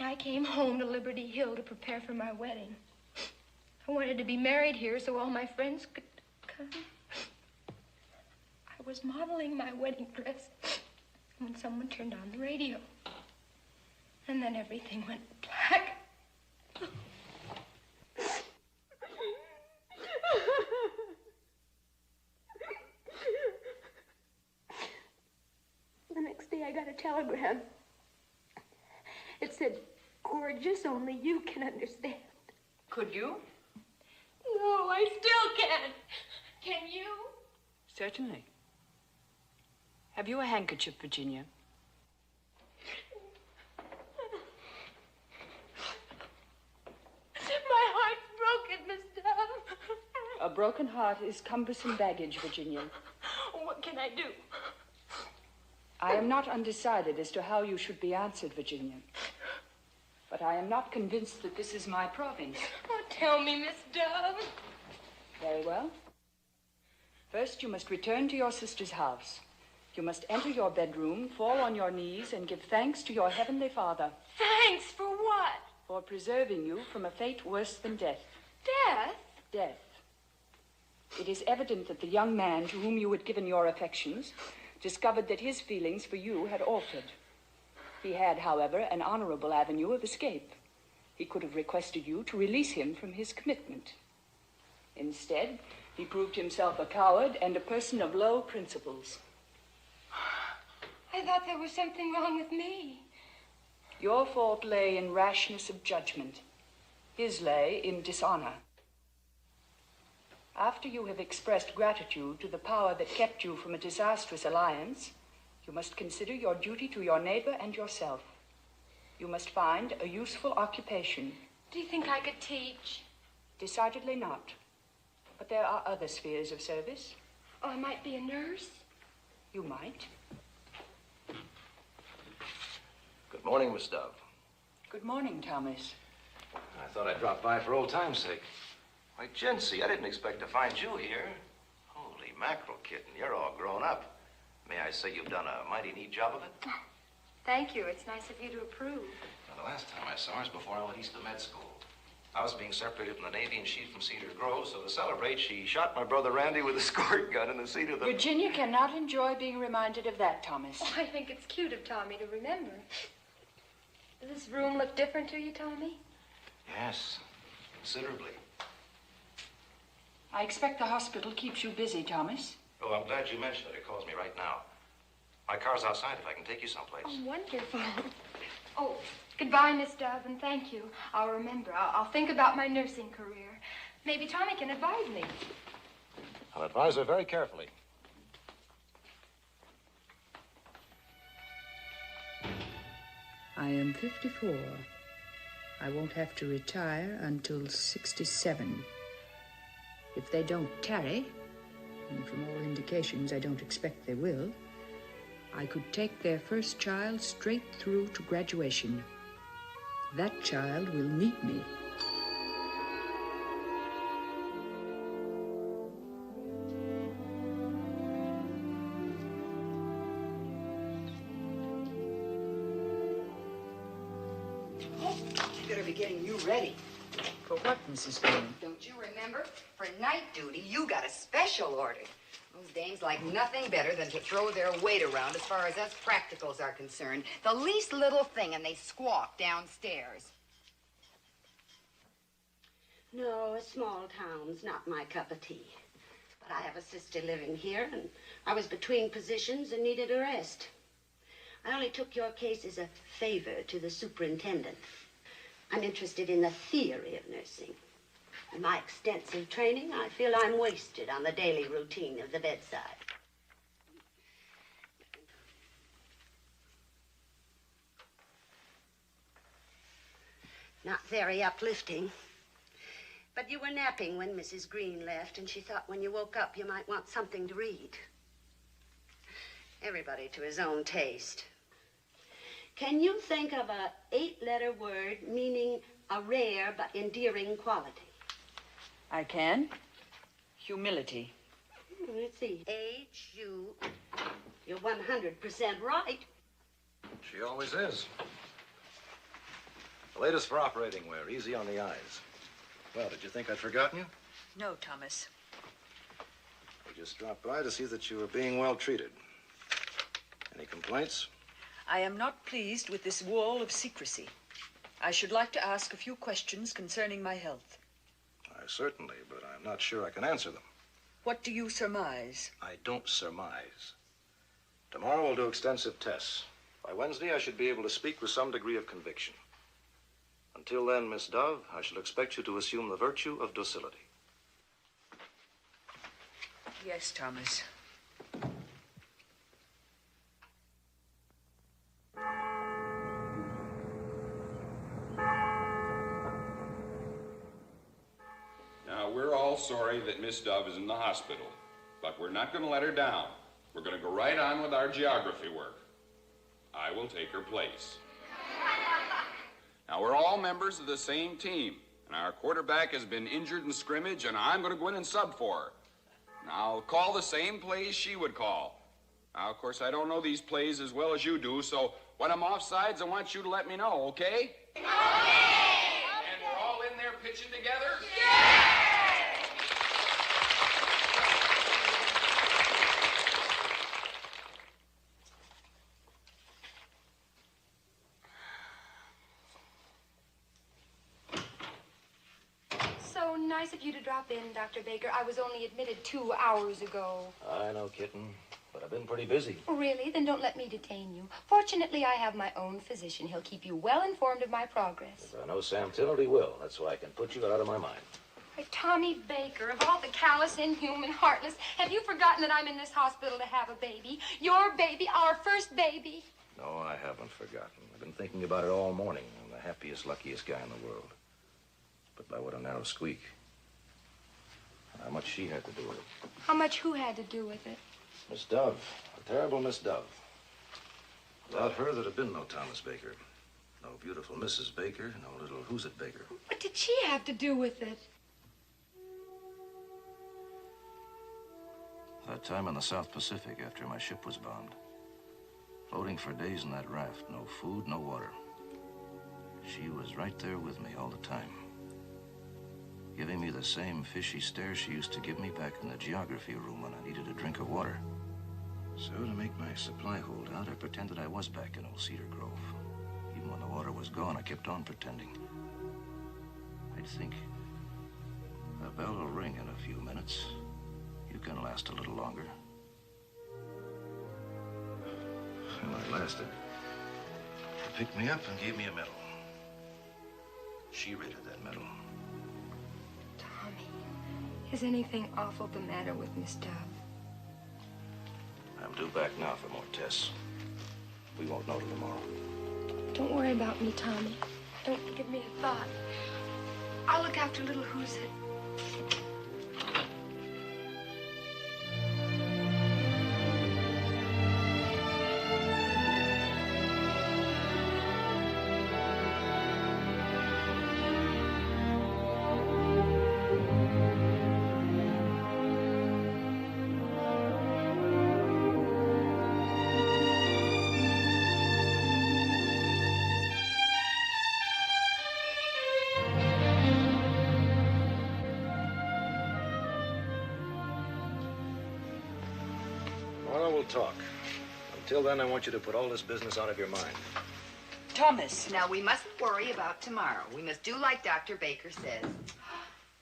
I came home to Liberty Hill to prepare for my wedding. I wanted to be married here so all my friends could come. I was modeling my wedding dress when someone turned on the radio. And then everything went black. The next day I got a telegram. It said, "Gorgeous, only you can understand." Could you? No, I still can't. Can you? Certainly. Have you a handkerchief, Virginia? My heart's broken, Miss Dove. A broken heart is cumbersome baggage, Virginia. What can I do? I am not undecided as to how you should be answered, Virginia. But I am not convinced that this is my province. Oh, tell me, Miss Dove. Very well. First, you must return to your sister's house. You must enter your bedroom, fall on your knees, and give thanks to your heavenly Father. Thanks for what? For preserving you from a fate worse than death. Death? Death. It is evident that the young man to whom you had given your affections discovered that his feelings for you had altered. He had, however, an honorable avenue of escape. He could have requested you to release him from his commitment. Instead, he proved himself a coward and a person of low principles. I thought there was something wrong with me. Your fault lay in rashness of judgment. His lay in dishonor. After you have expressed gratitude to the power that kept you from a disastrous alliance, you must consider your duty to your neighbor and yourself. You must find a useful occupation. Do you think I could teach? Decidedly not. But there are other spheres of service. Oh, I might be a nurse? You might. Good morning, Miss Dove. Good morning, Thomas. I thought I'd drop by for old time's sake. Why, Jency, I didn't expect to find you here. Holy mackerel, kitten, you're all grown up. May I say you've done a mighty neat job of it? Thank you. It's nice of you to approve. Well, the last time I saw her was before I went east to med school. I was being separated from the Navy and she's from Cedar Grove, so to celebrate, she shot my brother Randy with a squirt gun in the seat of the... Virginia cannot enjoy being reminded of that, Thomas. Oh, I think it's cute of Tommy to remember. Does this room look different to you, Tommy? Yes, considerably. I expect the hospital keeps you busy, Thomas. Oh, I'm glad you mentioned it. It calls me right now. My car's outside if I can take you someplace. Oh, wonderful. Oh, goodbye, Miss Dove, and thank you. I'll remember. I'll think about my nursing career. Maybe Tommy can advise me. I'll advise her very carefully. I am 54. I won't have to retire until 67. If they don't tarry, and from all indications I don't expect they will, I could take their first child straight through to graduation. That child will meet me. You better be getting you ready. For what, Mrs. Green? Don't you remember? For night duty, you got a special order. Those dames like nothing better than to throw their weight around as far as us practicals are concerned. The least little thing and they squawk downstairs. No, a small town's not my cup of tea. But I have a sister living here, and I was between positions and needed a rest. I only took your case as a favor to the superintendent. I'm interested in the theory of nursing. In my extensive training, I feel I'm wasted on the daily routine of the bedside. Not very uplifting. But you were napping when Mrs. Green left, and she thought when you woke up you might want something to read. Everybody to his own taste. Can you think of a 8-letter word meaning a rare but endearing quality? I can. Humility. Let's see. H-U. You're 100% right. She always is. The latest for operating wear, easy on the eyes. Well, did you think I'd forgotten you? No, Thomas. We just dropped by to see that you were being well treated. Any complaints? I am not pleased with this wall of secrecy. I should like to ask a few questions concerning my health. Certainly, but I'm not sure I can answer them. What do you surmise? I don't surmise. Tomorrow we'll do extensive tests. By Wednesday, I should be able to speak with some degree of conviction. Until then, Miss Dove, I shall expect you to assume the virtue of docility. Yes, Thomas. Now, we're all sorry that Miss Dove is in the hospital, but we're not going to let her down. We're going to go right on with our geography work. I will take her place. Now, we're all members of the same team, and our quarterback has been injured in scrimmage, and I'm going to go in and sub for her. Now, I'll call the same plays she would call. Now, of course, I don't know these plays as well as you do, so when I'm offsides, I want you to let me know, okay? Okay! And we're all in there pitching together? Yeah! So nice of you to drop in, Dr. Baker. I was only admitted 2 hours ago. I know, kitten, but I've been pretty busy. Really? Then don't let me detain you. Fortunately, I have my own physician. He'll keep you well informed of my progress. I know Sam Tillery will. That's why I can put you out of my mind. Why, Tommy Baker, of all the callous, inhuman, heartless, have you forgotten that I'm in this hospital to have a baby? Your baby, our first baby. No, I haven't forgotten. I've been thinking about it all morning. I'm the happiest, luckiest guy in the world. But by what a narrow squeak. How much she had to do with it. How much who had to do with it? Miss Dove. A terrible Miss Dove. Without her, there'd have been no Thomas Baker. No beautiful Mrs. Baker, no little Who's It Baker. What did she have to do with it? That time in the South Pacific after my ship was bombed. Floating for days in that raft. No food, no water. She was right there with me all the time. Giving me the same fishy stare she used to give me back in the geography room when I needed a drink of water. So to make my supply hold out, I pretended I was back in old Cedar Grove. Even when the water was gone, I kept on pretending. I'd think, the bell will ring in a few minutes. You can last a little longer. Well, I lasted. She picked me up and gave me a medal. She rated that medal. Tommy, is anything awful the matter with Miss Dove? I'm due back now for more tests. We won't know till tomorrow. Don't worry about me, Tommy. Don't give me a thought. I'll look after little Who's It. Tomorrow we'll talk. Until then, I want you to put all this business out of your mind. Thomas. Now, we mustn't worry about tomorrow. We must do like Dr. Baker says.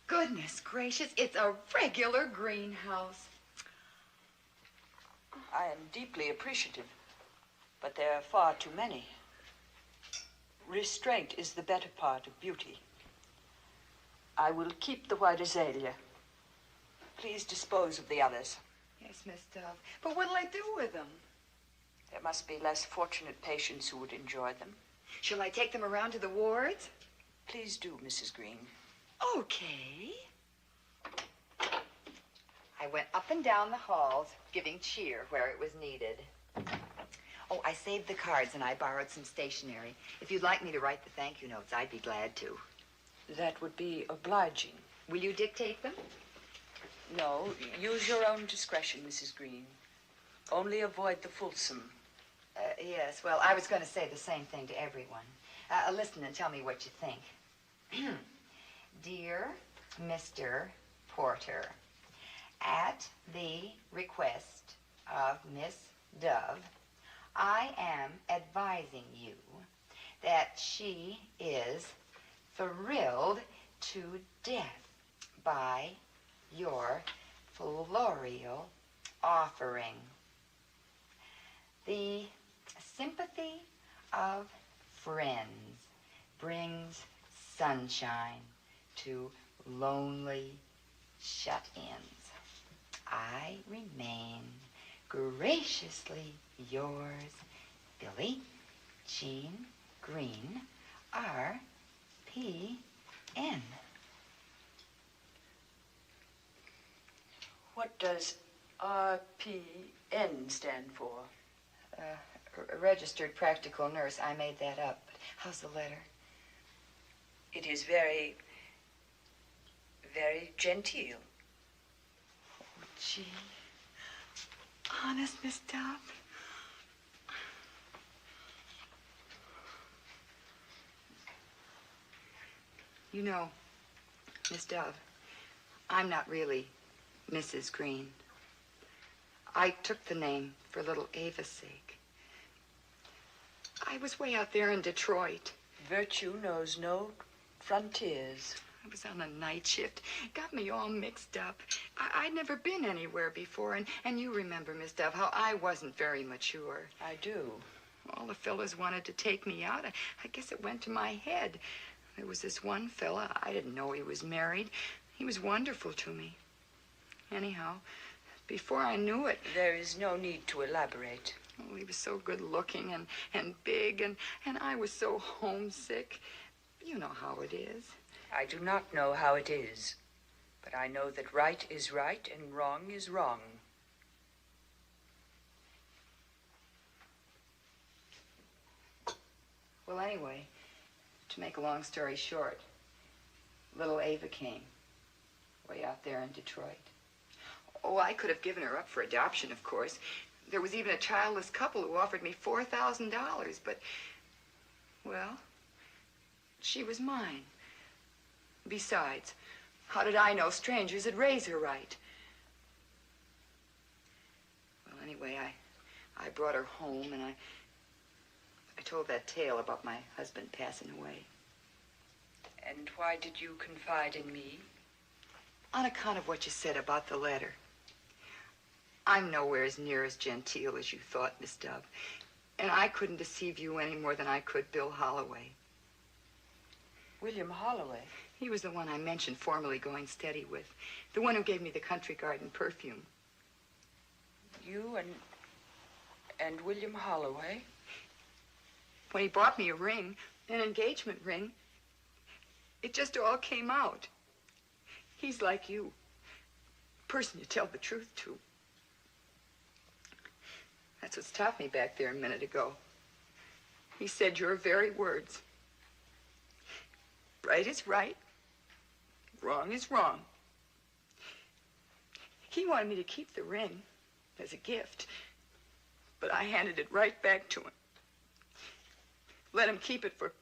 Goodness gracious, it's a regular greenhouse. I am deeply appreciative, but there are far too many. Restraint is the better part of beauty. I will keep the white azalea. Please dispose of the others. Yes, Miss Dove. But what'll I do with them? There must be less fortunate patients who would enjoy them. Shall I take them around to the wards? Please do, Mrs. Green. Okay. I went up and down the halls, giving cheer where it was needed. Oh, I saved the cards and I borrowed some stationery. If you'd like me to write the thank you notes, I'd be glad to. That would be obliging. Will you dictate them? No, use your own discretion, Mrs. Green. Only avoid the fulsome. Yes, well, I was going to say the same thing to everyone. Listen and tell me what you think. Dear Mr. Porter, at the request of Miss Dove, I am advising you that she is thrilled to death by your floral offering. The sympathy of friends brings sunshine to lonely shut-ins. I remain graciously yours, Billie Jean Green, R.P.N. What does RPN stand for? Registered practical nurse. I made that up. But how's the letter? It is very, very genteel. Oh, gee. Honest, Miss Dove? You know, Miss Dove, I'm not really Mrs. Green. I took the name for little Ava's sake. I was way out there in Detroit. Virtue knows no frontiers. I was on a night shift. Got me all mixed up. I'd never been anywhere before, and you remember, Miss Dove, how I wasn't very mature. I do. All the fellas wanted to take me out. I guess it went to my head. There was this one fella. I didn't know he was married. He was wonderful to me. Anyhow, before I knew it... There is no need to elaborate. Oh, he was so good-looking and big, and I was so homesick. You know how it is. I do not know how it is, but I know that right is right and wrong is wrong. Well, anyway, to make a long story short, little Ava came way out there in Detroit. Oh, I could have given her up for adoption, of course. There was even a childless couple who offered me $4,000, but, well, she was mine. Besides, how did I know strangers would raise her right? Well, anyway, I brought her home, and I told that tale about my husband passing away. And why did you confide in me? On account of what you said about the letter. I'm nowhere as near as genteel as you thought, Miss Dove. And I couldn't deceive you any more than I could Bill Holloway. William Holloway? He was the one I mentioned formerly going steady with. The one who gave me the Country Garden perfume. You and William Holloway? When he bought me a ring, an engagement ring, it just all came out. He's like you. Person you tell the truth to. That's what stopped me back there a minute ago. He said your very words. Right is right. Wrong is wrong. He wanted me to keep the ring as a gift, but I handed it right back to him. Let him keep it for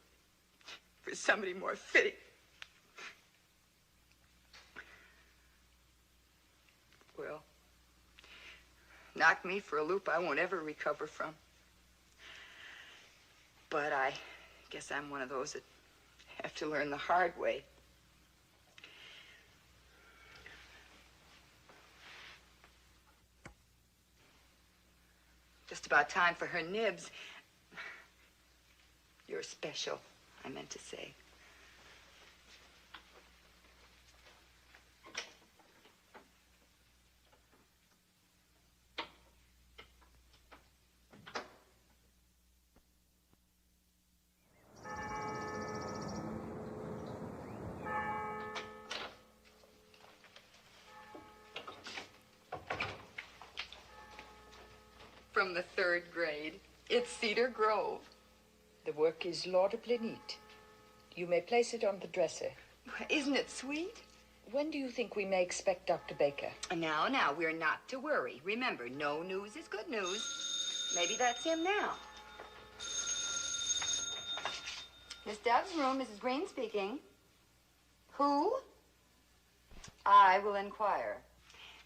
somebody more fitting. Well, knock me for a loop I won't ever recover from. But I guess I'm one of those that have to learn the hard way. Just about time for her nibs. You're special, I meant to say. From the 3rd grade. It's Cedar Grove. The work is laudably neat. You may place it on the dresser. Isn't it sweet? When do you think we may expect Dr. Baker? Now, we're not to worry. Remember, no news is good news. Maybe that's him now. Miss Dove's room, Mrs. Green speaking. Who? I will inquire.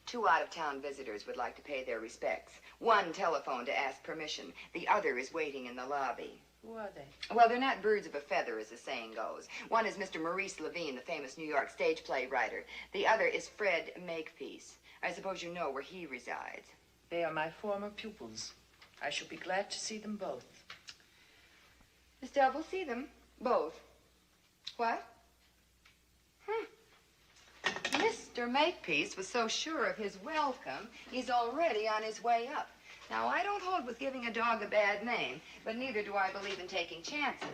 2 out-of-town visitors would like to pay their respects. One telephoned to ask permission. The other is waiting in the lobby. Who are they? Well, they're not birds of a feather, as the saying goes. One is Mr. Maurice Levine, the famous New York stage play writer. The other is Fred Makepeace. I suppose you know where he resides. They are my former pupils. I shall be glad to see them both. Miss Dove will see them. Both. What? Mr. Makepeace was so sure of his welcome, he's already on his way up. Now, I don't hold with giving a dog a bad name, but neither do I believe in taking chances.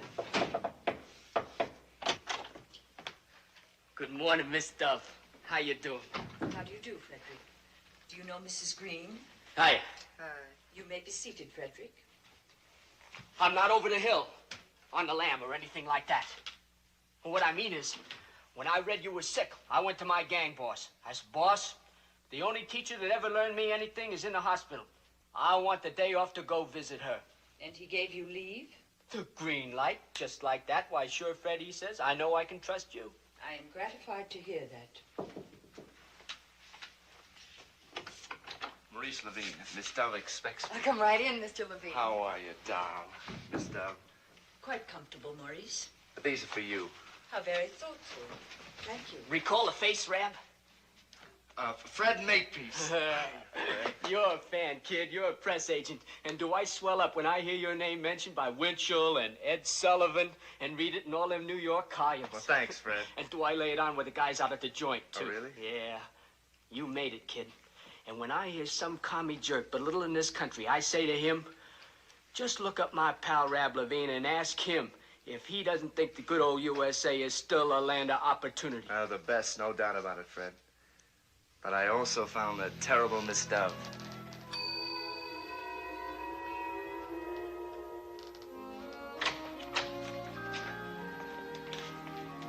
Good morning, Miss Dove. How you doing? How do you do, Frederick? Do you know Mrs. Green? Hi. You may be seated, Frederick. I'm not over the hill on the lam or anything like that. What I mean is, when I read you were sick, I went to my gang boss. I said, boss, the only teacher that ever learned me anything is in the hospital. I want the day off to go visit her. And he gave you leave? The green light, just like that. Why, sure, Fred, he says, I know I can trust you. I am gratified to hear that. Maurice Levine, Miss Dove expects me. Come right in, Mr. Levine. How are you, doll? Miss Dove? Quite comfortable, Maurice. These are for you. How very thoughtful. Thank you. Recall the face, Rab? Fred Makepeace. You're a fan, kid. You're a press agent. And do I swell up when I hear your name mentioned by Winchell and Ed Sullivan and read it in all them New York columns? Well, thanks, Fred. And do I lay it on with the guys out at the joint, too? Oh, really? Yeah. You made it, kid. And when I hear some commie jerk belittling this country, I say to him, just look up my pal Rab Levine and ask him if he doesn't think the good old USA is still a land of opportunity. The best, no doubt about it, Fred. But I also found the terrible Miss Dove.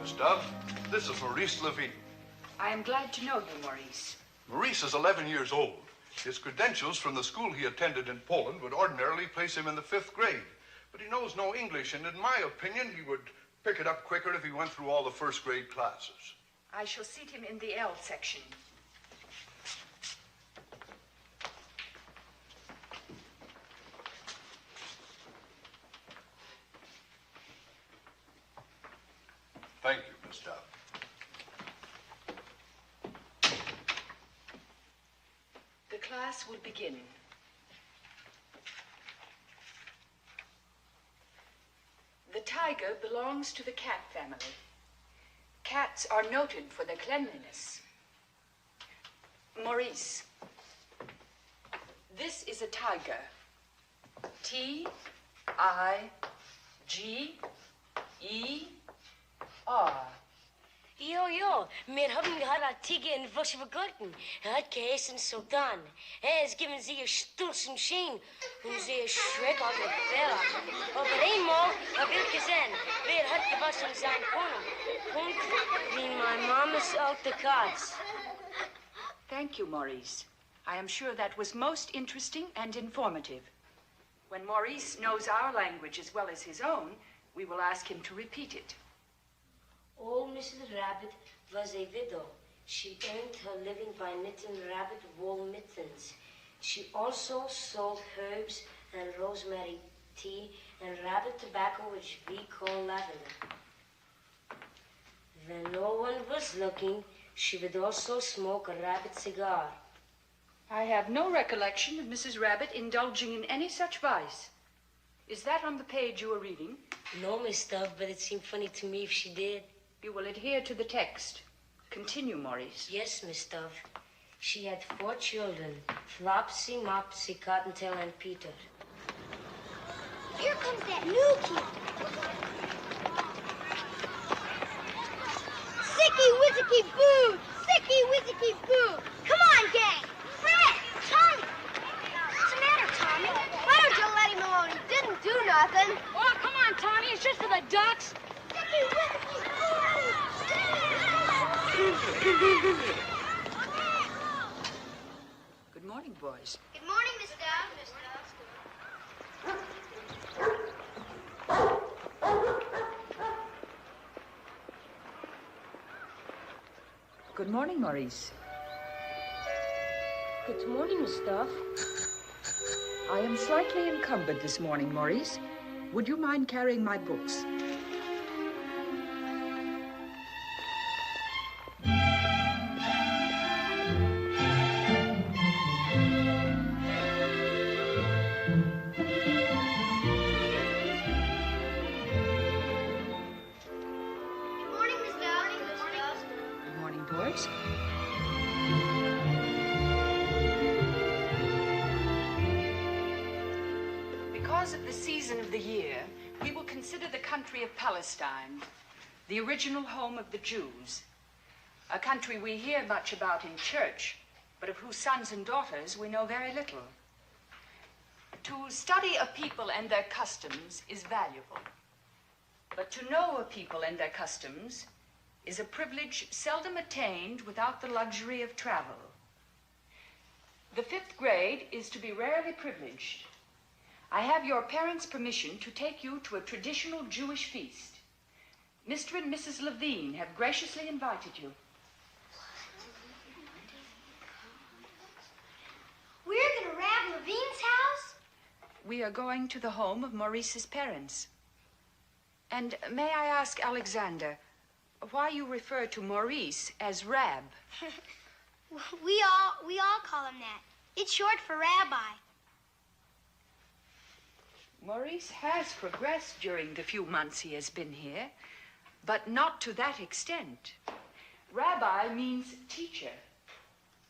Miss Dove, this is Maurice Levine. I am glad to know you, Maurice. Maurice is 11 years old. His credentials from the school he attended in Poland would ordinarily place him in the 5th grade. But he knows no English, and in my opinion, he would pick it up quicker if he went through all the 1st grade classes. I shall seat him in the L section. Thank you, Miss Dove. The class will begin. The tiger belongs to the cat family. Cats are noted for their cleanliness. Maurice, this is a tiger. T-I-G-E-R. Jo, wir haben gerade einen Tiger in Wasser vergolten. Hat geheißen Sultan. Es geben sie ihr Stolz und Schein und sie Schreck auf den Fell. Aber einmal habe ich gesehen, wer hat gewaschen sein Korn. Punkt wie meine Mamas alte Katz. Thank you, Maurice. I am sure that was most interesting and informative. When Maurice knows our language as well as his own, we will ask him to repeat it. Old Mrs. Rabbit was a widow. She earned her living by knitting rabbit wool mittens. She also sold herbs and rosemary tea and rabbit tobacco, which we call lavender. When no one was looking, she would also smoke a rabbit cigar. I have no recollection of Mrs. Rabbit indulging in any such vice. Is that on the page you are reading? No, Miss Dove, but it seemed funny to me if she did. You will adhere to the text. Continue, Maurice. Yes, Miss Dove. She had 4 children, Flopsy, Mopsy, Cottontail, and Peter. Here comes that new kid. Sicky Wizzicky Boo! Sicky Wizzicky Boo! Come on, gang! Fred! Tommy! What's the matter, Tommy? Why don't you let him alone? He didn't do nothing. Oh, come on, Tommy. It's just for the ducks. Sicky Wizzicky Good morning, boys. Good morning, Miss Dove. Good morning, Maurice. Good morning, Miss Dove. I am slightly encumbered this morning, Maurice. Would you mind carrying my books? Because of the season of the year, we will consider the country of Palestine, the original home of the Jews, a country we hear much about in church, but of whose sons and daughters we know very little. To study a people and their customs is valuable, but to know a people and their customs is a privilege seldom attained without the luxury of travel. The 5th grade is to be rarely privileged. I have your parents' permission to take you to a traditional Jewish feast. Mr. and Mrs. Levine have graciously invited you. We're going to Rab Levine's house? We are going to the home of Maurice's parents. And may I ask, Alexander, why you refer to Maurice as Rab? We all call him that. It's short for Rabbi. Maurice has progressed during the few months he has been here, but not to that extent. Rabbi means teacher.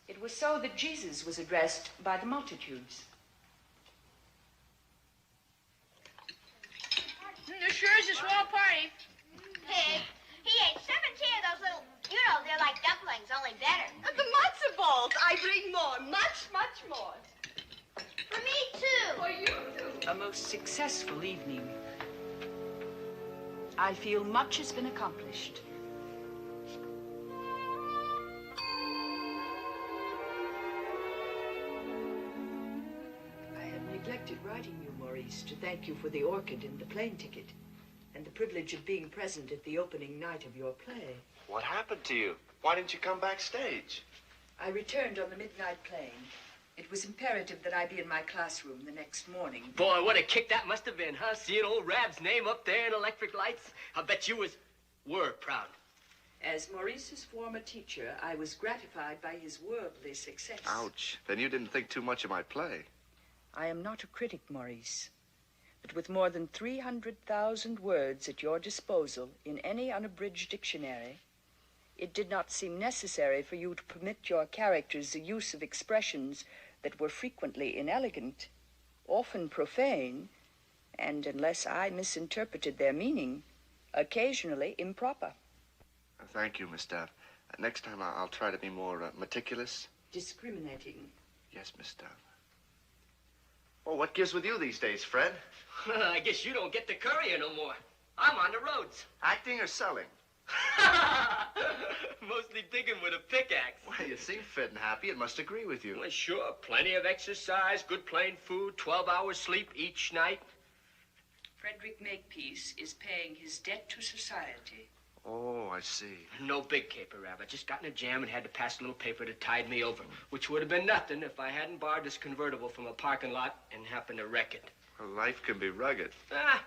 It was so that Jesus was addressed by the multitudes. This sure is a swell party. Pig, he ate 17 of those little, they're like dumplings, only better. The matzo balls. I bring more. Much, much more. For me, too. For you, too. A most successful evening. I feel much has been accomplished. started writing you, Maurice, to thank you for the orchid and the plane ticket, and the privilege of being present at the opening night of your play. What happened to you? Why didn't you come backstage? I returned on the midnight plane. It was imperative that I be in my classroom the next morning. Boy, what a kick that must have been, huh? Seeing old Rab's name up there in electric lights. I bet you were proud. As Maurice's former teacher, I was gratified by his worldly success. Ouch. Then you didn't think too much of my play. I am not a critic, Maurice. But with more than 300,000 words at your disposal in any unabridged dictionary, it did not seem necessary for you to permit your characters the use of expressions that were frequently inelegant, often profane, and, unless I misinterpreted their meaning, occasionally improper. Thank you, Miss Dove. Next time I'll try to be more meticulous. Discriminating. Yes, Miss Dove. Well, what gives with you these days, Fred? I guess you don't get the courier no more. I'm on the roads. Acting or selling? Mostly digging with a pickaxe. Well, you seem fit and happy. It must agree with you. Well, sure. Plenty of exercise, good plain food, 12 hours sleep each night. Frederick Makepeace is paying his debt to society. Oh, I see. No big caper, Rab. I just got in a jam and had to pass a little paper to tide me over, which would have been nothing if I hadn't borrowed this convertible from a parking lot and happened to wreck it. Well, life can be rugged.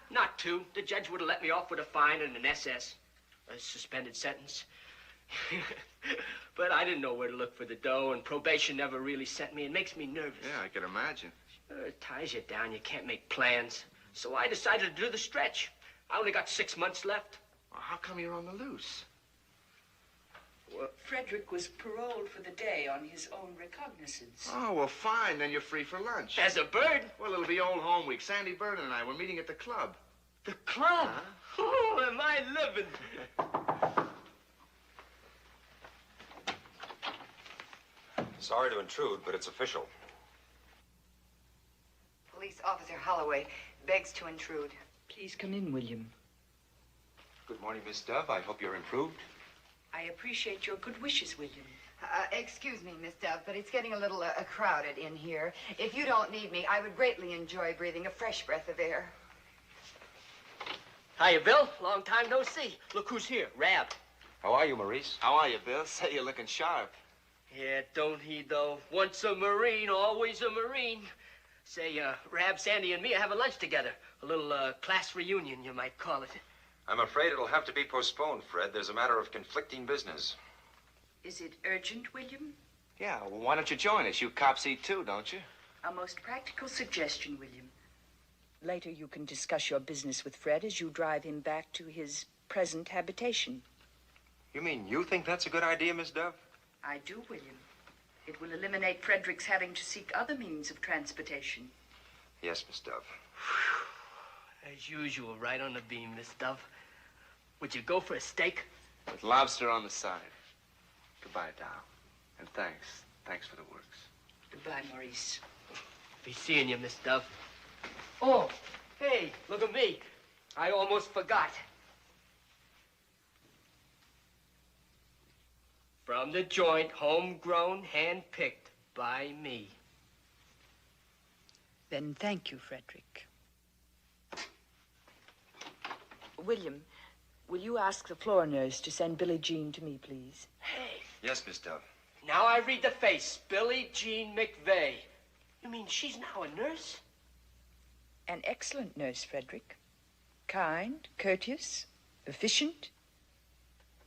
Not too. The judge would have let me off with a fine and an SS. A suspended sentence. But I didn't know where to look for the dough, and probation never really sent me. It makes me nervous. Yeah, I can imagine. Sure, it ties you down. You can't make plans. So I decided to do the stretch. I only got 6 months left. Well, how come you're on the loose? Well, Frederick was paroled for the day on his own recognizance. Oh, well, fine. Then you're free for lunch. As a bird? Well, it'll be old home week. Sandy Vernon and I, we're meeting at the club. The club? Huh? Oh, am I living? Sorry to intrude, but it's official. Police Officer Holloway begs to intrude. Please come in, William. Good morning, Miss Dove. I hope you're improved. I appreciate your good wishes, William. Excuse me, Miss Dove, but it's getting a little crowded in here. If you don't need me, I would greatly enjoy breathing a fresh breath of air. Hiya, Bill. Long time no see. Look who's here, Rab. How are you, Maurice? How are you, Bill? Say, you're looking sharp. Yeah, don't he, though? Once a Marine, always a Marine. Say, Rab, Sandy, and me are having lunch together. A little class reunion, you might call it. I'm afraid it'll have to be postponed, Fred. There's a matter of conflicting business. Is it urgent, William? Yeah, well, why don't you join us? You cops eat too, don't you? A most practical suggestion, William. Later you can discuss your business with Fred as you drive him back to his present habitation. You mean you think that's a good idea, Miss Dove? I do, William. It will eliminate Frederick's having to seek other means of transportation. Yes, Miss Dove. As usual, right on the beam, Miss Dove. Would you go for a steak? With lobster on the side. Goodbye, Dow. And thanks. Thanks for the works. Goodbye, Maurice. Be seeing you, Miss Dove. Oh, hey, look at me. I almost forgot. From the joint, homegrown, hand-picked by me. Then thank you, Frederick. William, will you ask the floor nurse to send Billie Jean to me, please? Hey. Yes, Miss Dove. Now I read the face. Billie Jean McVeigh. You mean she's now a nurse? An excellent nurse, Frederick. Kind, courteous, efficient,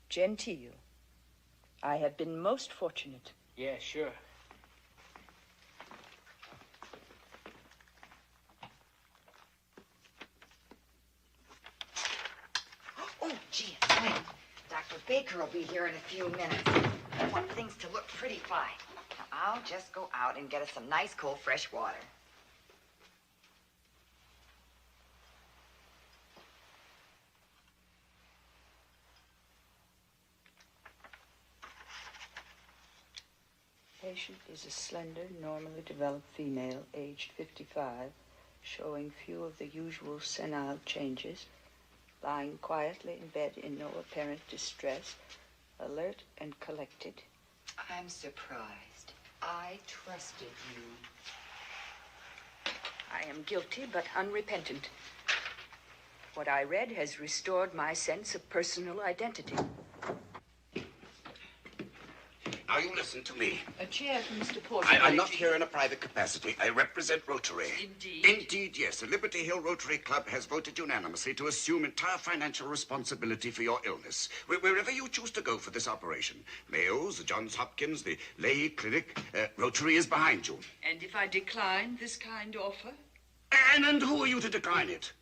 genteel. I have been most fortunate. Yeah, sure. Oh, gee, it's late. Dr. Baker will be here in a few minutes. I want things to look pretty fine. Now, I'll just go out and get us some nice, cold, fresh water. Patient is a slender, normally developed female, aged 55, showing few of the usual senile changes, lying quietly in bed in no apparent distress, alert and collected. I'm surprised. I trusted you. I am guilty but unrepentant. What I read has restored my sense of personal identity. Now you listen to me. A chair for Mr. Porter. I'm not here in a private capacity. I represent Rotary. Indeed? Indeed, yes. The Liberty Hill Rotary Club has voted unanimously to assume entire financial responsibility for your illness. Wherever you choose to go for this operation. Mayo's, the Johns Hopkins, the Leahy Clinic, Rotary is behind you. And if I decline this kind offer? And who are you to decline it?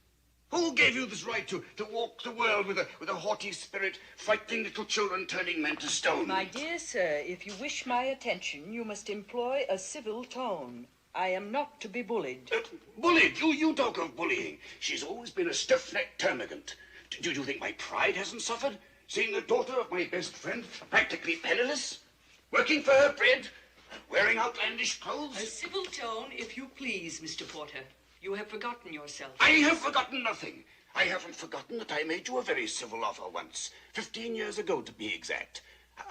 Who gave you this right to walk the world with a haughty spirit, frightening little children, turning men to stone? My dear sir, if you wish my attention, you must employ a civil tone. I am not to be bullied. Bullied? You talk of bullying. She's always been a stiff-necked termagant. Do you think my pride hasn't suffered? Seeing the daughter of my best friend practically penniless? Working for her bread? Wearing outlandish clothes? A civil tone, if you please, Mr. Porter. You have forgotten yourself. I have forgotten nothing. I haven't forgotten that I made you a very civil offer once. 15 years ago, to be exact.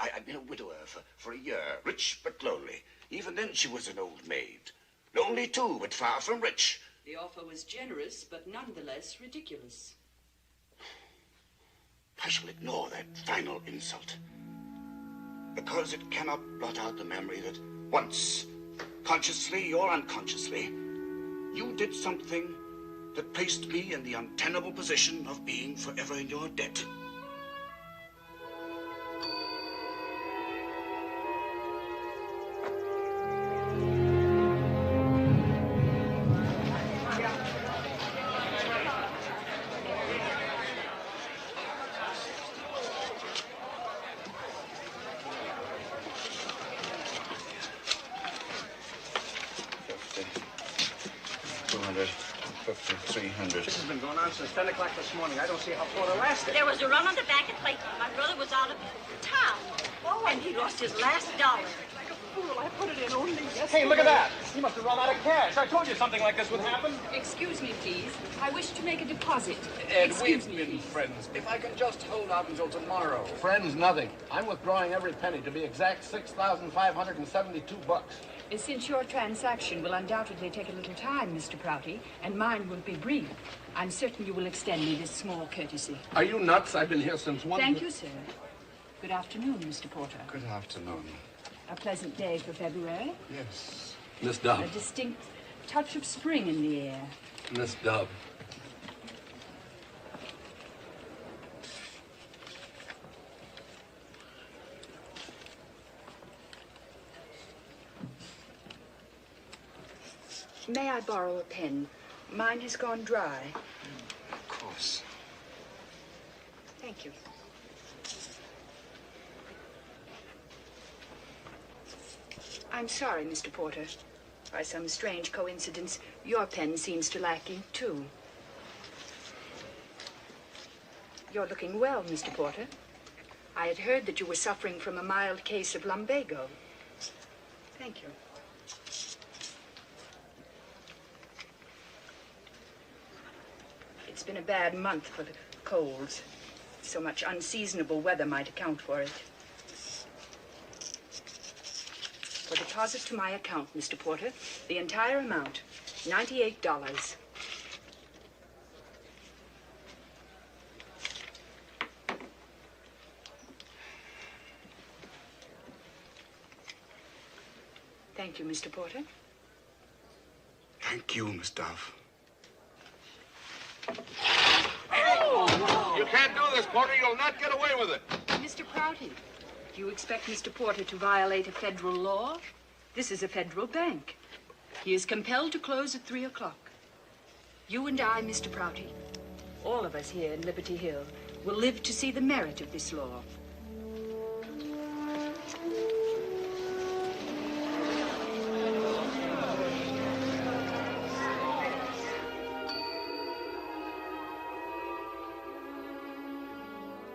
I've been a widower for a year, rich but lonely. Even then, she was an old maid. Lonely, too, but far from rich. The offer was generous, but nonetheless ridiculous. I shall ignore that final insult. Because it cannot blot out the memory that once, consciously or unconsciously, you did something that placed me in the untenable position of being forever in your debt. This has been going on since 10 o'clock this morning. I don't see how Porter lasted. There was a run on the back at Clayton. My brother was out of town. Oh, and he lost his last dollar. Like a fool, I put it in only yesterday. Hey, look at that. He must have run out of cash. I told you something like this would happen. Excuse me, please. I wish to make a deposit. Ed, Excuse we've me, been please. friends. If I can just hold out until tomorrow. Friends, nothing. I'm withdrawing every penny. To be exact, $6,572. Since your transaction will undoubtedly take a little time, Mr. Prouty, and mine will be brief, I'm certain you will extend me this small courtesy. Are you nuts? I've been here since 1... Thank you, sir. Good afternoon, Mr. Porter. Good afternoon. A pleasant day for February. Yes. Miss Dove. A distinct touch of spring in the air. Miss Dove. May I borrow a pen? Mine has gone dry. Of course. Thank you. I'm sorry, Mr. Porter. By some strange coincidence, your pen seems to lack ink, too. You're looking well, Mr. Porter. I had heard that you were suffering from a mild case of lumbago. Thank you. It's been a bad month for the colds. So much unseasonable weather might account for it. For deposit to my account, Mr. Porter, the entire amount, $98. Thank you, Mr. Porter. Thank you, Miss Dove. You can't do this, Porter. You'll not get away with it. Mr. Prouty, do you expect Mr. Porter to violate a federal law? This is a federal bank. He is compelled to close at 3 o'clock. You and I, Mr. Prouty, all of us here in Liberty Hill, will live to see the merit of this law.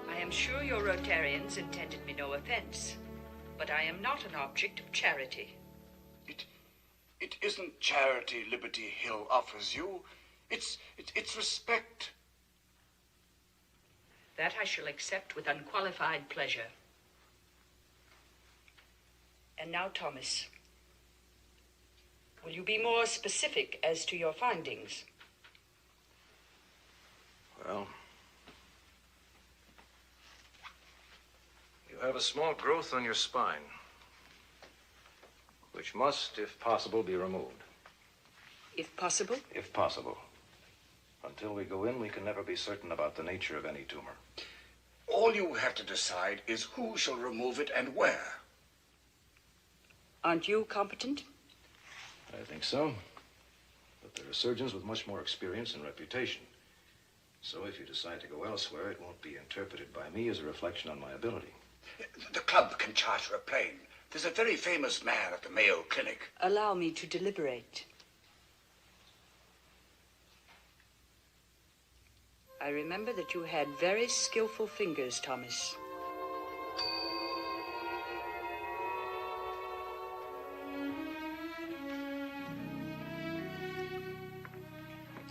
I am sure your Rotarians intended me no offense, but I am not an object of charity. It isn't charity Liberty Hill offers you. It's respect. That I shall accept with unqualified pleasure. And now, Thomas, Will you be more specific as to your findings? Well, you have a small growth on your spine, which must, if possible, be removed. If possible? If possible. Until we go in, we can never be certain about the nature of any tumor. All you have to decide is who shall remove it and where. Aren't you competent? I think so. But there are surgeons with much more experience and reputation. So if you decide to go elsewhere, it won't be interpreted by me as a reflection on my ability. The club can charter a plane. There's a very famous man at the Mayo Clinic. Allow me to deliberate. I remember that you had very skillful fingers, Thomas.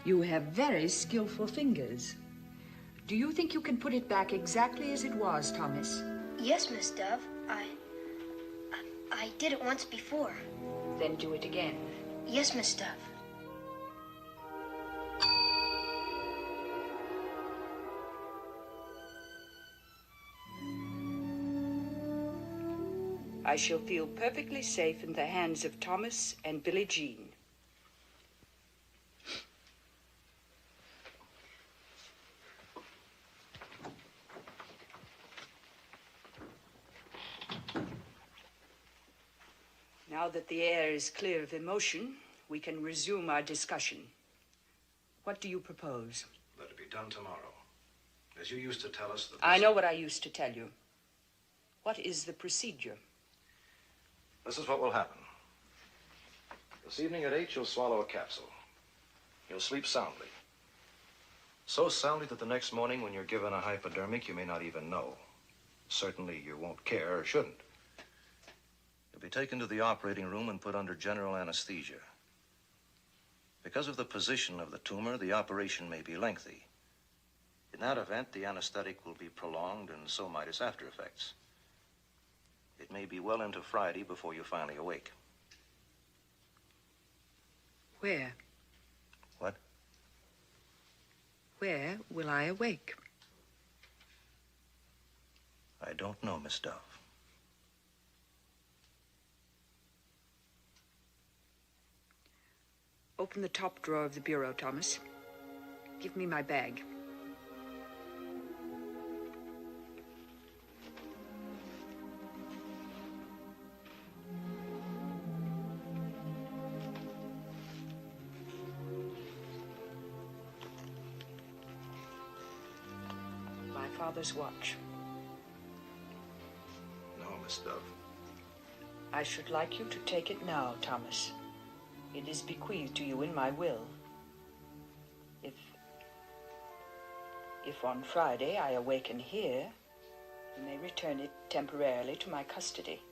You have very skillful fingers. Do you think you can put it back exactly as it was, Thomas? Yes, Miss Dove. I did it once before. Then do it again. Yes, Miss Dove. I shall feel perfectly safe in the hands of Thomas and Billie Jean. Now that the air is clear of emotion, we can resume our discussion. What do you propose? Let it be done tomorrow. As you used to tell us that... I know what I used to tell you. What is the procedure? This is what will happen. This evening at 8, you'll swallow a capsule. You'll sleep soundly. So soundly that the next morning when you're given a hypodermic, you may not even know. Certainly you won't care or shouldn't. You'll be taken to the operating room and put under general anesthesia. Because of the position of the tumor, the operation may be lengthy. In that event, the anesthetic will be prolonged, and so might its after effects. It may be well into Friday before you finally awake. Where? What? Where will I awake? I don't know, Miss Dove. Open the top drawer of the bureau, Thomas. Give me my bag. My father's watch. No, Miss Dove. I should like you to take it now, Thomas. It is bequeathed to you in my will. If on Friday I awaken here, you may return it temporarily to my custody.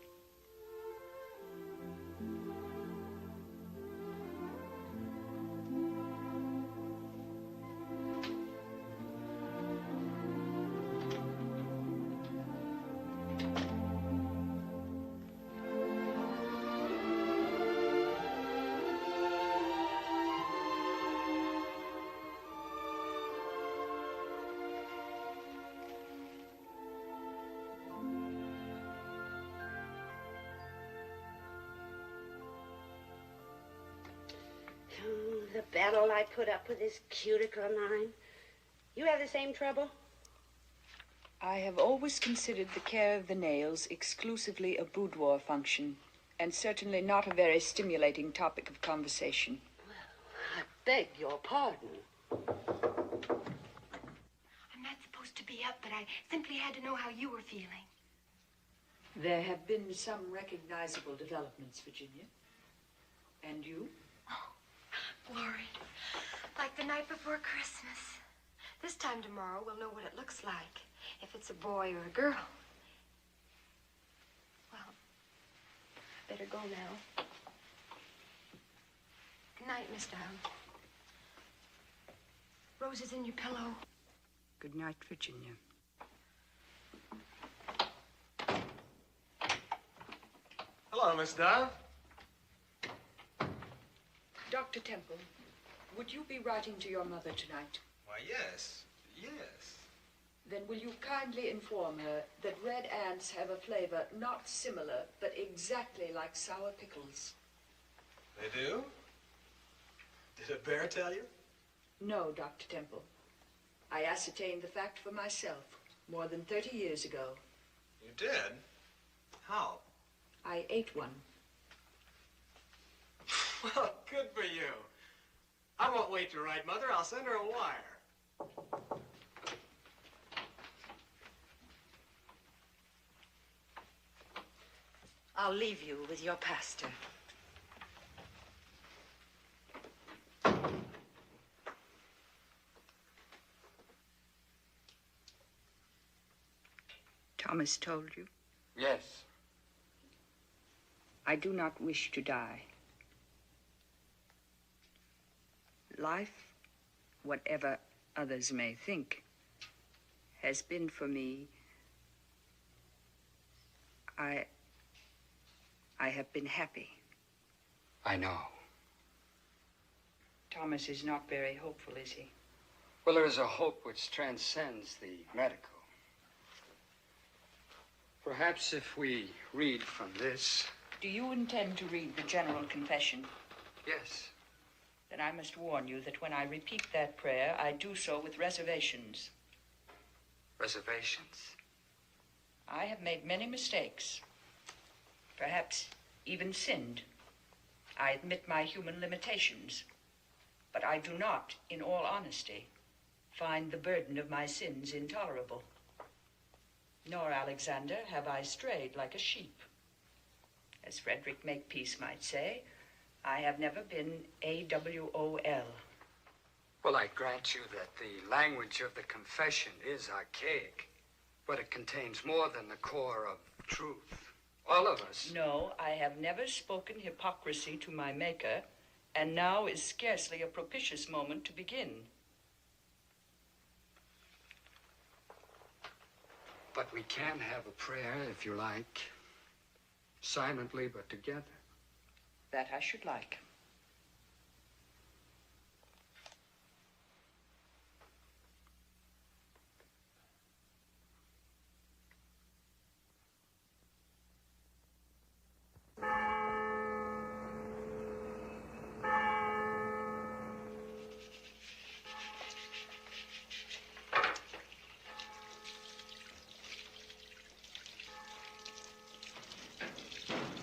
The battle I put up with this cuticle of mine. You have the same trouble? I have always considered the care of the nails exclusively a boudoir function, and certainly not a very stimulating topic of conversation. I beg your pardon. I'm not supposed to be up, but I simply had to know how you were feeling. There have been some recognizable developments, Virginia. And you? Glory, like the night before Christmas. This time tomorrow, we'll know what it looks like, if it's a boy or a girl. Well, I better go now. Good night, Miss Dove. Roses in your pillow. Good night, Virginia. Hello, Miss Dove. Dr. Temple, would you be writing to your mother tonight? Why, yes. Yes. Then will you kindly inform her that red ants have a flavor not similar, but exactly like sour pickles? They do? Did a bear tell you? No, Dr. Temple. I ascertained the fact for myself more than 30 years ago. You did? How? I ate one. Well, good for you. I won't wait to write, Mother. I'll send her a wire. I'll leave you with your pastor. Thomas told you? Yes. I do not wish to die. Life, whatever others may think, has been for me. I have been happy. I know. Thomas is not very hopeful, is he? Well, there is a hope which transcends the medical. Perhaps if we read from this. Do you intend to read the general confession? Yes. Then I must warn you that when I repeat that prayer, I do so with reservations. Reservations? I have made many mistakes. Perhaps even sinned. I admit my human limitations. But I do not, in all honesty, find the burden of my sins intolerable. Nor, Alexander, have I strayed like a sheep. As Frederick Makepeace might say, I have never been AWOL. Well, I grant you that the language of the confession is archaic, but it contains more than the core of truth. All of us. No, I have never spoken hypocrisy to my Maker, and now is scarcely a propitious moment to begin. But we can have a prayer, if you like, silently but together. That I should like.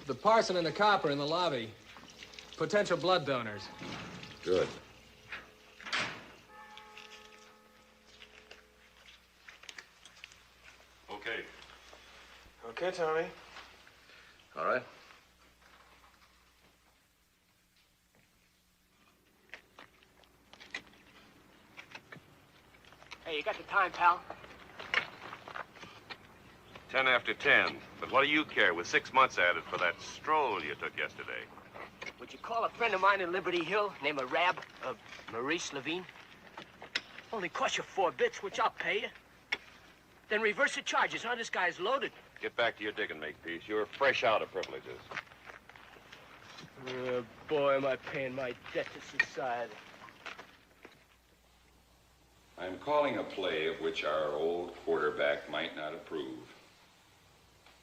The parson and the copper in the lobby. Potential blood donors. Good. Okay. Okay, Tommy. All right. Hey, you got the time, pal? 10 after 10. But what do you care with 6 months added for that stroll you took yesterday? Would you call a friend of mine in Liberty Hill named Maurice Levine? Only cost you 4 bits, which I'll pay you. Then reverse the charges, huh? This guy's loaded. Get back to your digging, Makepeace. You're fresh out of privileges. Boy, am I paying my debt to society. I'm calling a play of which our old quarterback might not approve.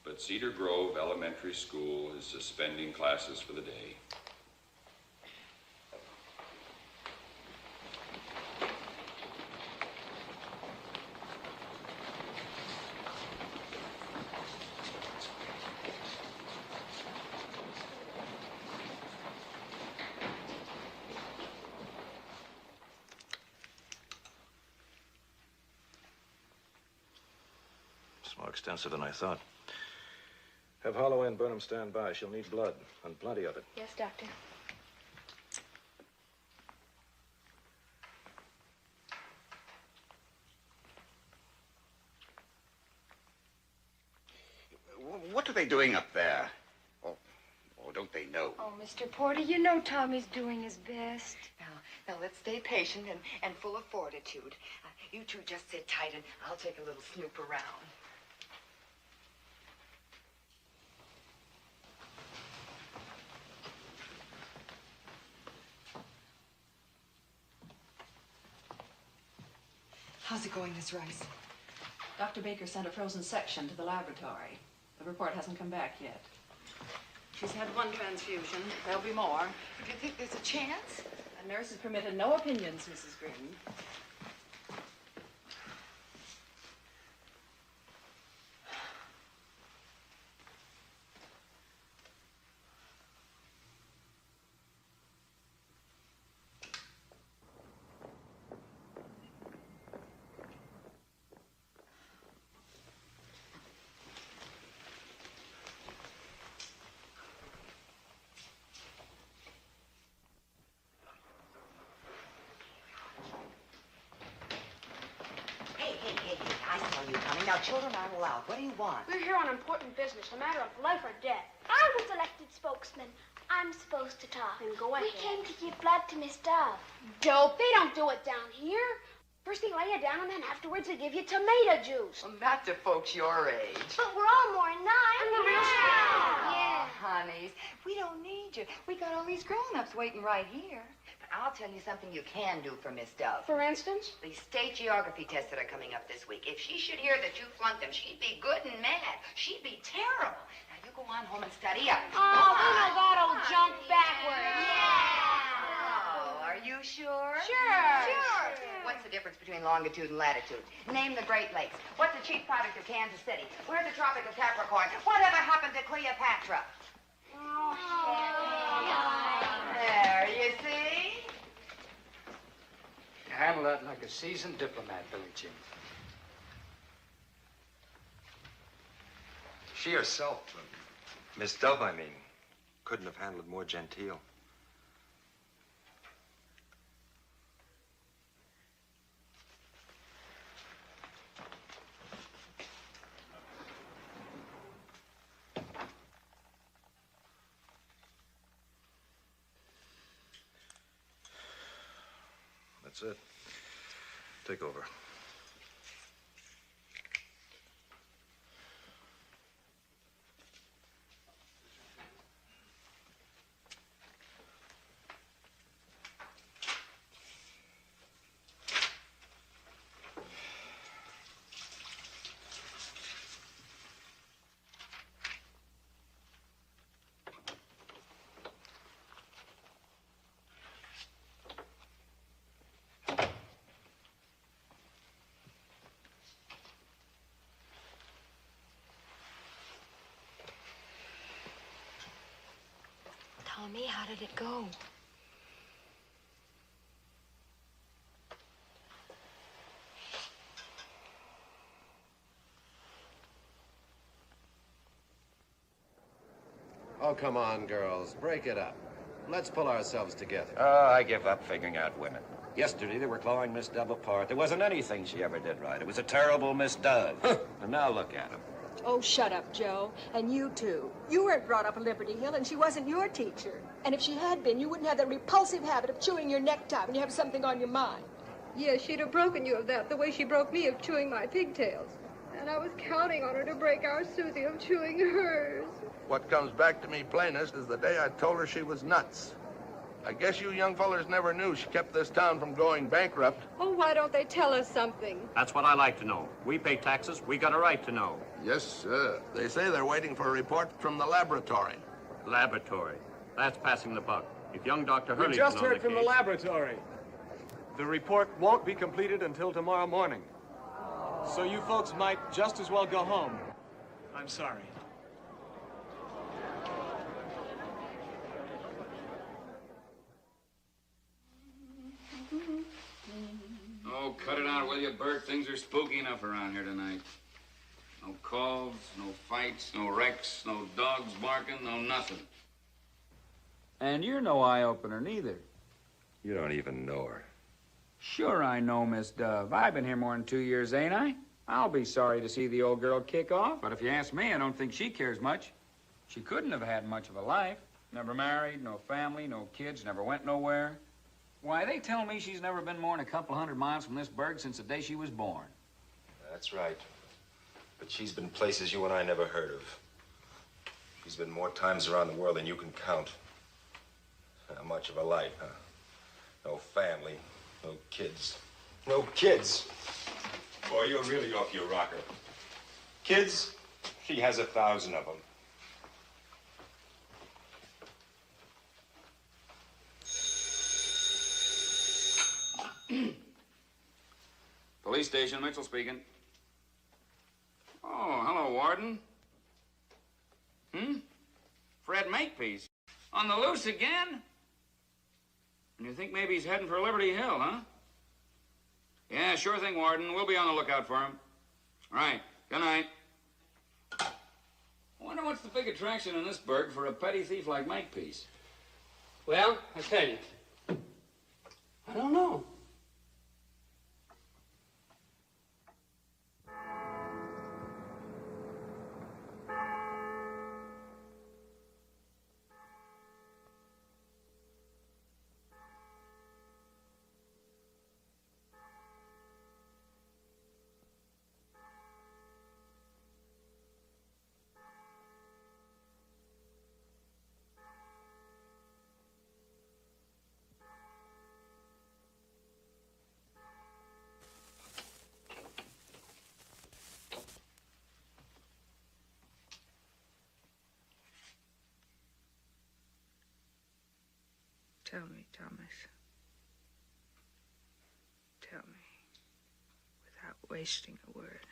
But Cedar Grove Elementary School is suspending classes for the day. It's more extensive than I thought. Have Holloway and Burnham stand by. She'll need blood, and plenty of it. Yes, Doctor. What are they doing up there? Or don't they know? Oh, Mr. Porter, you know Tommy's doing his best. Now let's stay patient and full of fortitude. You two just sit tight and I'll take a little snoop around. How's it going, Miss Rice? Dr. Baker sent a frozen section to the laboratory. The report hasn't come back yet. She's had one transfusion. There'll be more. Do you think there's a chance? The nurse has permitted no opinions, Mrs. Green. Now, children aren't allowed. What do you want? We're here on important business, a matter of life or death. I was elected spokesman. I'm supposed to talk. Then go ahead. We came to give blood to Miss Dove. Dope. They don't do it down here. First they lay you down, and then afterwards they give you tomato juice. Well, not to folks your age. But we're all more nice. I'm the real Yeah, honeys, we don't need you. We got all these grown-ups waiting right here. But I'll tell you something you can do for Miss Dove. For instance? These state geography tests that are coming up this week. If she should hear that you flunked them, she'd be good and mad. She'd be terrible. Now, you go on home and study up. Oh, we know that old junk backwards. Oh, are you sure? Sure. What's the difference between longitude and latitude? Name the Great Lakes. What's the chief product of Kansas City? Where's the Tropic of Capricorn? Whatever happened to Cleopatra? There, you see? You handle that like a seasoned diplomat, Billie Jean. She herself, Miss Dove, I mean, couldn't have handled more genteel. That's it. Take over. Tommy, how did it go? Oh, come on, girls. Break it up. Let's pull ourselves together. Oh, I give up figuring out women. Yesterday, they were clawing Miss Dove apart. There wasn't anything she ever did right. It was a terrible Miss Dove. And now look at him. Oh, shut up, Joe. And you, too. You weren't brought up at Liberty Hill, and she wasn't your teacher. And if she had been, you wouldn't have that repulsive habit of chewing your necktie when you have something on your mind. Yes, she'd have broken you of that the way she broke me of chewing my pigtails. And I was counting on her to break our Susie of chewing hers. What comes back to me plainest is the day I told her she was nuts. I guess you young fellers never knew she kept this town from going bankrupt. Oh, why don't they tell us something? That's what I like to know. We pay taxes. We got a right to know. Yes, sir. They say they're waiting for a report from the laboratory. Laboratory. That's passing the buck. If young Dr. Hurley's We just on heard the from the case- laboratory. The report won't be completed until tomorrow morning. So you folks might just as well go home. I'm sorry. Oh, cut it out, will you, Bert? Things are spooky enough around here tonight. No calls, no fights, no wrecks, no dogs barking, no nothing. And you're no eye-opener, neither. You don't even know her. Sure I know, Miss Dove. I've been here more than 2 years, ain't I? I'll be sorry to see the old girl kick off, but if you ask me, I don't think she cares much. She couldn't have had much of a life. Never married, no family, no kids, never went nowhere. Why, they tell me she's never been more than a couple 100 miles from this burg since the day she was born. That's right. But she's been places you and I never heard of. She's been more times around the world than you can count. Not much of a life, huh? No family, no kids. No kids. Boy, you're really off your rocker. Kids, she has 1,000 of them. Police station, Mitchell speaking. Oh, hello, Warden. Fred Makepeace. On the loose again? And you think maybe he's heading for Liberty Hill, huh? Yeah, sure thing, Warden. We'll be on the lookout for him. Right. Good night. I wonder what's the big attraction in this burg for a petty thief like Makepeace? Well, I tell you, I don't know. Tell me, Thomas. Tell me, without wasting a word.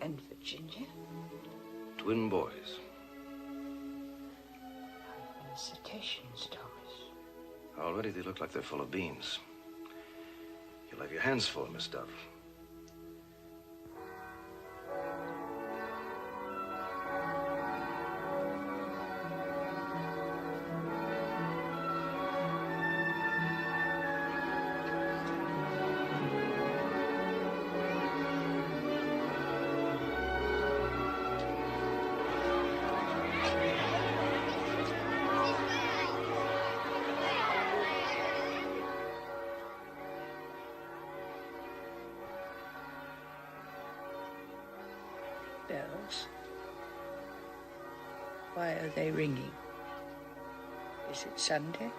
And Virginia? Twin boys. Felicitations, Thomas. Already they look like they're full of beans. You'll have your hands full, Miss Dove. Bells. Why are they ringing? Is it Sunday?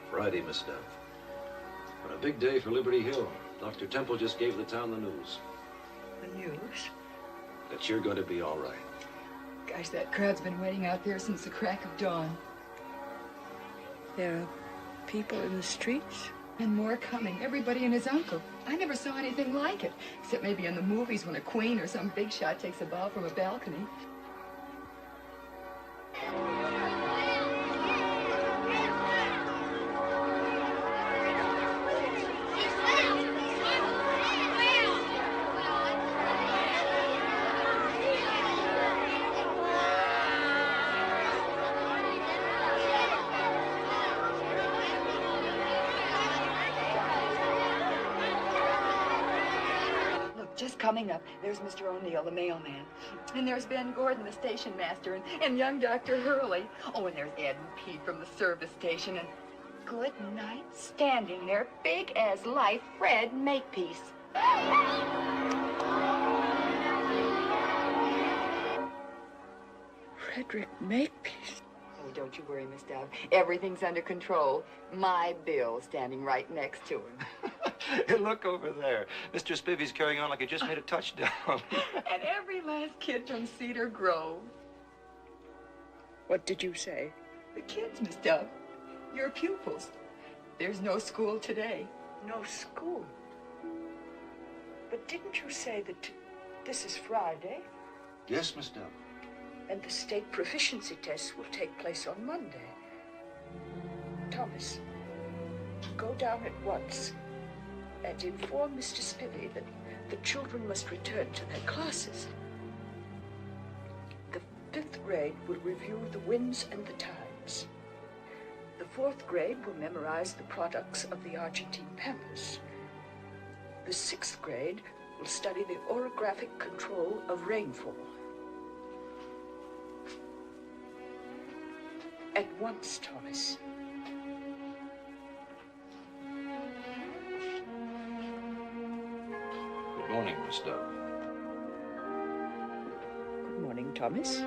Friday, Miss Dove. But a big day for Liberty Hill. Dr. Temple just gave the town the news. The news? That you're going to be all right. Gosh, that crowd's been waiting out there since the crack of dawn. There are people in the streets? And more coming. Everybody and his uncle. I never saw anything like it, except maybe in the movies when a queen or some big shot takes a bow from a balcony. Just coming up, there's Mr. O'Neill, the mailman. And there's Ben Gordon, the station master, and young Dr. Hurley. Oh, and there's Ed and Pete from the service station, and good night, standing there, big as life, Fred Makepeace. Frederick Makepeace. Oh, don't you worry, Miss Dove. Everything's under control. My Bill standing right next to him. Hey, look over there. Mr. Spivey's carrying on like he just made a touchdown. And every last kid from Cedar Grove. What did you say? The kids, Miss Dove. Your pupils. There's no school today. No school? But didn't you say that this is Friday? Yes, Miss Dove. And the state proficiency tests will take place on Monday. Thomas, go down at once and inform Mr. Spivey that the children must return to their classes. The 5th grade will review the winds and the tides. The 4th grade will memorize the products of the Argentine pampas. The 6th grade will study the orographic control of rainfall. At once, Thomas. Good morning, Miss Dove. Good morning, Thomas.